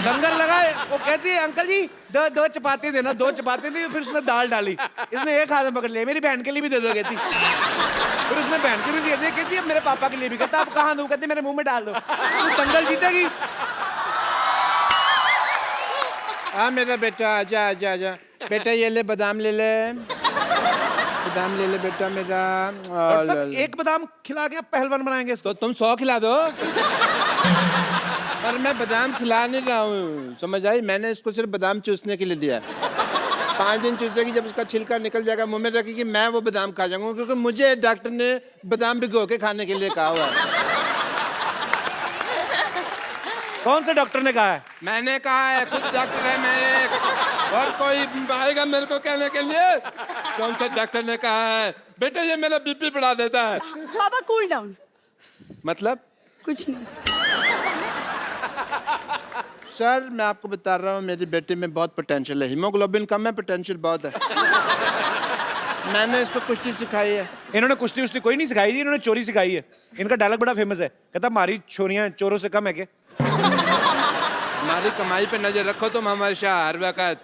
लंगर लगाए, वो कहती है अंकल जी दो चपाती देना, 2 चपाती दी, फिर उसने दाल डाली, इसने एक हाथ में पकड़ लिया, मेरी बहन के लिए भी दे दो कहती। फिर उसने बहन के भी दे दी, कहती है मेरे पापा के लिए भी, कहता आप कहाँ दूं, कहती मेरे मुंह में डाल दो। दंगल जीतेगी। हाँ मेरा बेटा आजा आजा आजा बेटा, ये ले बादाम ले ले, बादाम ले ले बेटा मेरा। और सब एक बादाम खिला के पहलवान बनाएंगे इसको। तो तुम 100 खिला दो। पर मैं बादाम खिला नहीं रहा हूँ, समझ आई? मैंने इसको सिर्फ बादाम चूसने के लिए दिया है। 5 दिन चूसेगी, जब उसका छिलका निकल जाएगा मुंह में रखेगी, मैं वो बादाम खा जाऊंगा, क्योंकि मुझे डॉक्टर ने बादाम भिगो के खाने के लिए कहा हुआ है। कौन से डॉक्टर ने कहा है? मैंने कहा है, खुद डॉक्टर है मैं एक, और कोई आएगा मेरे को कहने के लिए? कौन से डॉक्टर ने कहा है? बेटा ये मेरा बीपी बढ़ा देता है। बाबा कूल डाउन। मतलब? कुछ नहीं सर, मैं आपको बता रहा हूँ मेरी बेटी में बहुत पोटेंशियल है, हीमोग्लोबिन कम है, पोटेंशियल बहुत है। मैंने इसको कुश्ती सिखाई है। इन्होंने कुश्ती उश्ती कोई नहीं सिखाई जी, इन्होंने चोरी सिखाई है। इनका डायलॉग बड़ा फेमस है, कहता हमारी छोरियां चोरों से कम है क्या? हमारी कमाई पे नजर रखो तुम हमारे शाह, हर वक्त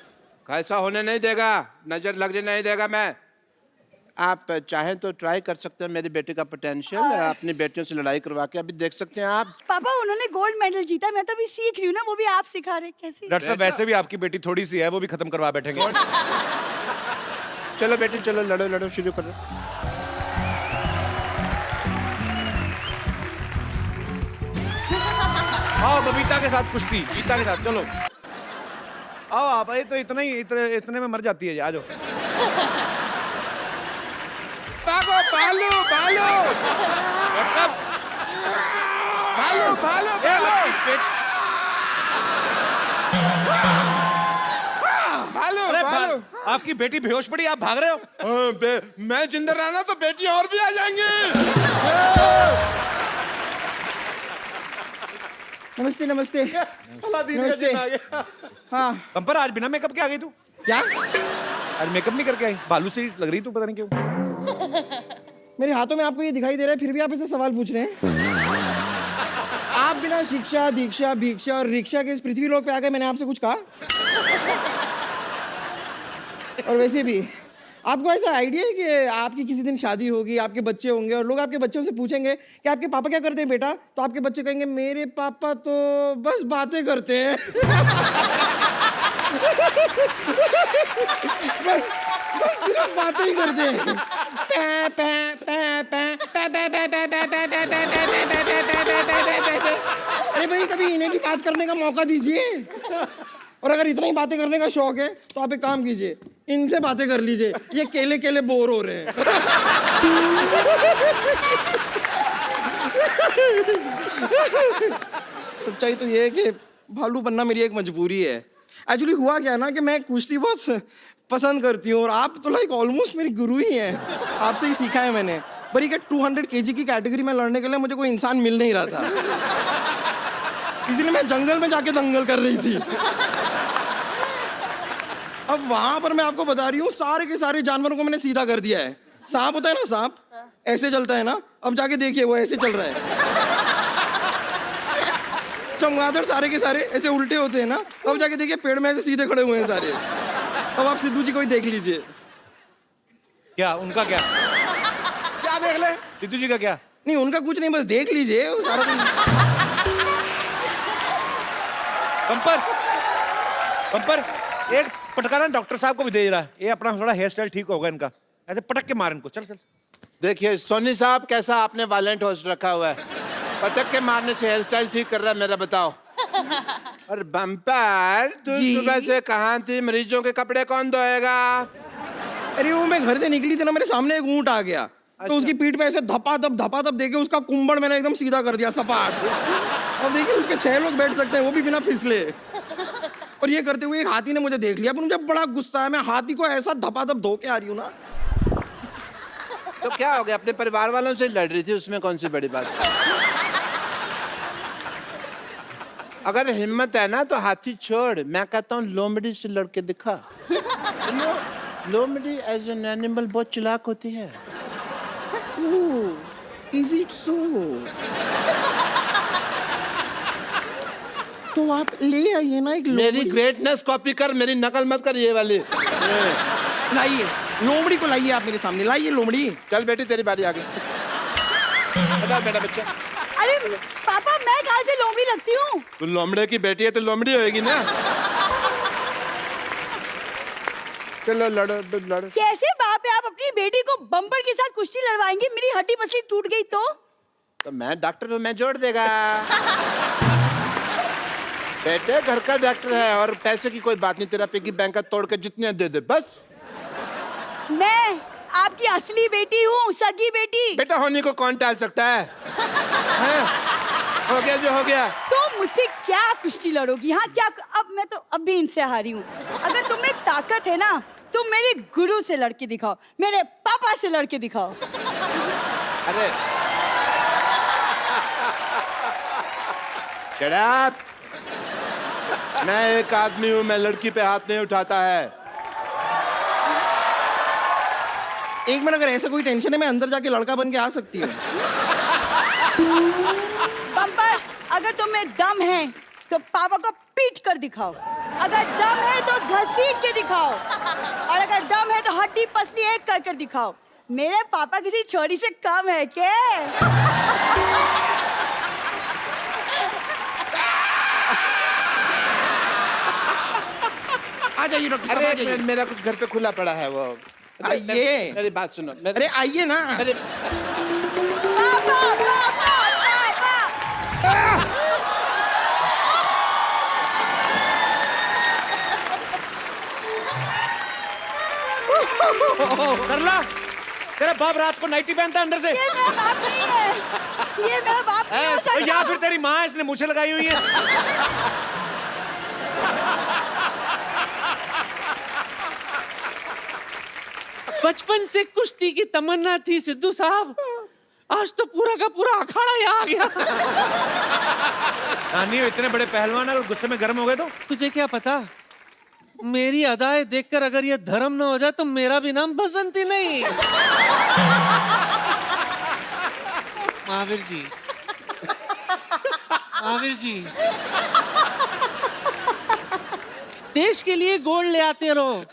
ऐसा होने नहीं देगा, नजर लगने नहीं देगा मैं। आप चाहें तो ट्राई कर सकते हैं मेरी बेटी का पोटेंशियल, अपनी बेटियों से लड़ाई करवा के अभी देख सकते हैं आप। पापा उन्होंने गोल्ड मेडल जीता, मैं तो अभी सीख रही हूँ ना, वो भी आप सिखा रहे कैसे? डॉक्टर साहब वैसे भी आपकी बेटी थोड़ी सी है, वो भी खत्म करवा बैठेंगे। चलो बेटी चलो, लड़ो लड़ो, शुरू करो। आओ बबीता के साथ कुश्ती, गीता के साथ, चलो आओ आप। ये तो इतने में मर जाती है, आ जाओ। भागो, भालू भालू भालू भालू भालू भालू। आपकी बेटी बेहोश पड़ी, आप भाग रहे हो? मैं जिंदा रहना तो बेटी और भी आ जाएंगी। नमस्ते नमस्ते नमस्ते। हाँ कंपर, आज बिना मेकअप के आ गई तू? क्या? आज मेकअप नहीं करके आई? भालू सी लग रही तू, पता नहीं क्यों। मेरे हाथों में आपको ये दिखाई दे रहा है, फिर भी आप ऐसे सवाल पूछ रहे हैं। आप बिना शिक्षा दीक्षा भिक्षा और रिक्शा के इस पृथ्वी लोक पे आ गए, मैंने आपसे कुछ कहा? और वैसे भी आपको ऐसा आइडिया है कि आपकी किसी दिन शादी होगी, आपके बच्चे होंगे और लोग आपके बच्चों से पूछेंगे कि आपके पापा क्या करते हैं बेटा, तो आपके बच्चे कहेंगे मेरे पापा तो बस बातें करते हैं। बस सिर्फ बातें ही करते हैं। अरे भाई कभी इन्हें भी बात करने का मौका दीजिए, और अगर इतना ही बातें करने का शौक है तो आप एक काम कीजिए, इनसे बातें कर लीजिए, ये केले केले बोर हो रहे हैं। सच्चाई तो ये है कि भालू बनना मेरी एक मजबूरी है। एक्चुअली हुआ क्या है ना कि मैं कुश्ती बहुत पसंद करती हूँ, और आप तो लाइक ऑलमोस्ट मेरी गुरु ही हैं, आपसे ही सीखा है मैंने। पर ये 200 kg की कैटेगरी में लड़ने के लिए मुझे कोई इंसान मिल नहीं रहा था, इसलिए मैं जंगल में जाके दंगल कर रही थी। अब वहां पर मैं आपको बता रही हूँ, सारे के सारे जानवरों को मैंने सीधा कर दिया है। सांप होता है ना, सांप ऐसे चलता है ना, अब जाके देखिए वो ऐसे चल रहा है। चमगादड़ सारे के सारे ऐसे उल्टे होते हैं ना, अब जाके देखिए पेड़ में ऐसे सीधे खड़े हुए हैं सारे। अब आप सिद्धू जी को ही देख लीजिए। क्या उनका क्या क्या देख ले? सिद्धू जी का क्या? नहीं उनका कुछ नहीं, बस देख लीजिए वो सारा दिन। पंपर एक पटकाना डॉक्टर साहब को भी दे रहा है, ये अपना थोड़ा हेयर स्टाइल ठीक होगा इनका, ऐसे पटक के मार इनको। चल चल। देखिए सोनी साहब कैसा आपने वायलेंट होस्ट रखा हुआ है, पटक के मारने से हेयर स्टाइल ठीक कर रहा है मेरा, बताओ। और बम्पर तू सुबह से कहाँ थी, मरीजों के कपड़े कौन धोएगा? अरे वो मैं घर से निकली थी ना, मेरे सामने एक ऊंट आ गया, तो उसकी पीठ पे ऐसे धपाधप देके उसका कुंबड़ मैंने एकदम सीधा कर दिया, सपाट। अब देखिए उसके 6 लोग बैठ सकते हैं, वो भी बिना फिसले। और ये करते हुए एक हाथी ने मुझे देख लिया, पर मुझे बड़ा गुस्सा है, मैं हाथी को ऐसा धपाधप धो के आ रही हूँ ना। तो क्या हो गया, अपने परिवार वालों से लड़ रही थी, उसमें कौन सी बड़ी बात? अगर हिम्मत है ना तो हाथी छोड़, मैं कहता हूँ लोमड़ी से लड़के दिखा। लोमड़ी एज एन एनिमल बहुत चालाक होती है। Is it so? तो आप ले आइए ना एक मेरी ग्रेटनेस कॉपी कर, मेरी नकल मत कर ये वाली। लाइए लोमड़ी को, लाइए आप मेरे सामने, लाइए लोमड़ी। चल बेटी तेरी बारी आ गई। बेटा बच्चा। अरे पापा मैं कहाँ से लोमड़ी लगती हूँ? तू लोमड़े की बेटी है तो लोमड़ी होएगी ना। चलो लड़ो। कैसे बाप है, आप अपनी बेटी को बम्पर के साथ कुश्ती लड़वाएंगे? मेरी हड्डी पसली टूट गई तो मैं डॉक्टर हूँ, मैं जोड़ देगा। बेटे घर का डॉक्टर है, और पैसे की कोई बात नहीं, तेरा पिगी बैंक का तोड़ के जितने दे दे बस। मैं आपकी असली बेटी हूँ, सगी बेटी। बेटा होने को कौन टाल सकता है? हो गया जो हो गया। तो मुझसे क्या कुश्ती लड़ोगी? हाँ क्या? अब मैं तो अब भी इनसे हारी हूँ। अगर तुम्हें ताकत है ना, तुम मेरे गुरु से लड़के दिखाओ, मेरे पापा से लड़के दिखाओ। अरे Shut up! मैं एक आदमी हूँ, मैं लड़की पे हाथ नहीं उठाता है। एक मिनट, अगर ऐसा कोई टेंशन है मैं अंदर जाके लड़का बन के आ सकती हूँ। बम्पर, अगर तुम्हें दम है तो पापा को पीट कर दिखाओ, अगर दम है तो घसीट के दिखाओ, और अगर दम है तो हड्डी पसली एक कर कर दिखाओ। मेरे पापा किसी छोरी से कम है क्या? आ जाइए डॉक्टर साहब, आ जाइए। मेरा कुछ घर पे खुला पड़ा है, वो आइए। मेरी बात सुनो। अरे आइए ना। कर ला, तेरा बाप रात को नाइटी पहनता है अंदर से। ये मेरा बाप नहीं है, ये मेरा बाप नहीं हो सकता। या फिर तेरी माँ, इसने मुझे लगाई हुई है। बचपन से कुश्ती की तमन्ना थी सिद्धू साहब, आज तो पूरा का पूरा अखाड़ा ही आ गया। नानी इतने बड़े पहलवान अगर गुस्से में गर्म हो गए तो? तुझे क्या पता, मेरी अदाएं देखकर अगर ये धर्म न हो जाए तो मेरा भी नाम बसंती नहीं। महावीर जी, महावीर जी, देश के लिए गोल्ड ले आते रहो,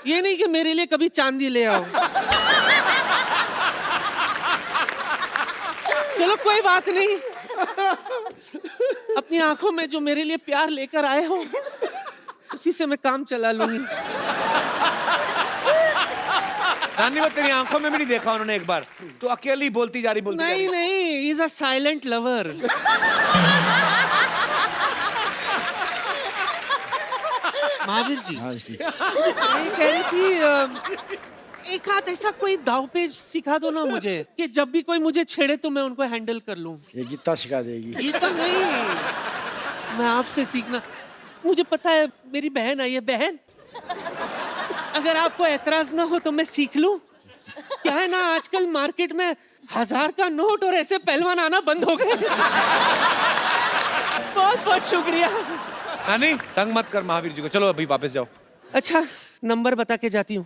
ये नहीं कि मेरे लिए कभी चांदी ले आओ। चलो कोई बात नहीं, अपनी आंखों में जो मेरे लिए प्यार लेकर आए हो उसी से मैं काम चला लूंगी। नानी वो तेरी आंखों में भी नहीं देखा उन्होंने एक बार, तो अकेली बोलती जा रही नहीं नहीं, is a silent lover. Mahavir ji, मैं कह रही थी एक आध ऐसा कोई दाव पेच सिखा दो ना मुझे, कि जब भी कोई मुझे छेड़े तो मैं उनको हैंडल कर लूं। ये गीता सिखा देगी। ये तो नहीं, मैं आपसे सीखना, मुझे पता है मेरी बहन आई है। बहन, अगर आपको एतराज ना हो तो मैं सीख लूं? क्या है ना, आजकल मार्केट में 1000 का नोट और ऐसे पहलवान आना बंद हो गए। बहुत बहुत शुक्रिया। नानी तंग मत कर महावीर जी को, चलो अभी वापस जाओ। अच्छा नंबर बता के जाती हूँ।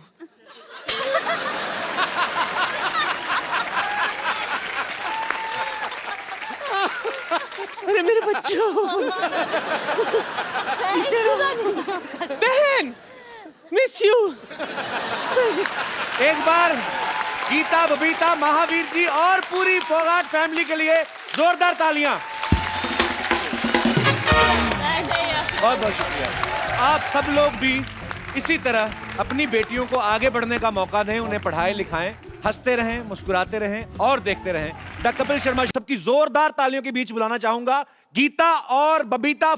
अरे मेरे बच्चों, बहन, मिस यू। एक बार गीता, बबीता, महावीर जी और पूरी फोगाट फैमिली के लिए जोरदार तालियां। बहुत बहुत शुक्रिया। आप सब लोग भी इसी तरह अपनी बेटियों को आगे बढ़ने का मौका दें, उन्हें पढ़ाएं लिखाएं, हंसते रहें, मुस्कुराते रहें और देखते रहें द कपिल शर्मा शो। की जोरदार तालियों के बीच बुलाना चाहूंगा गीता और बबीता।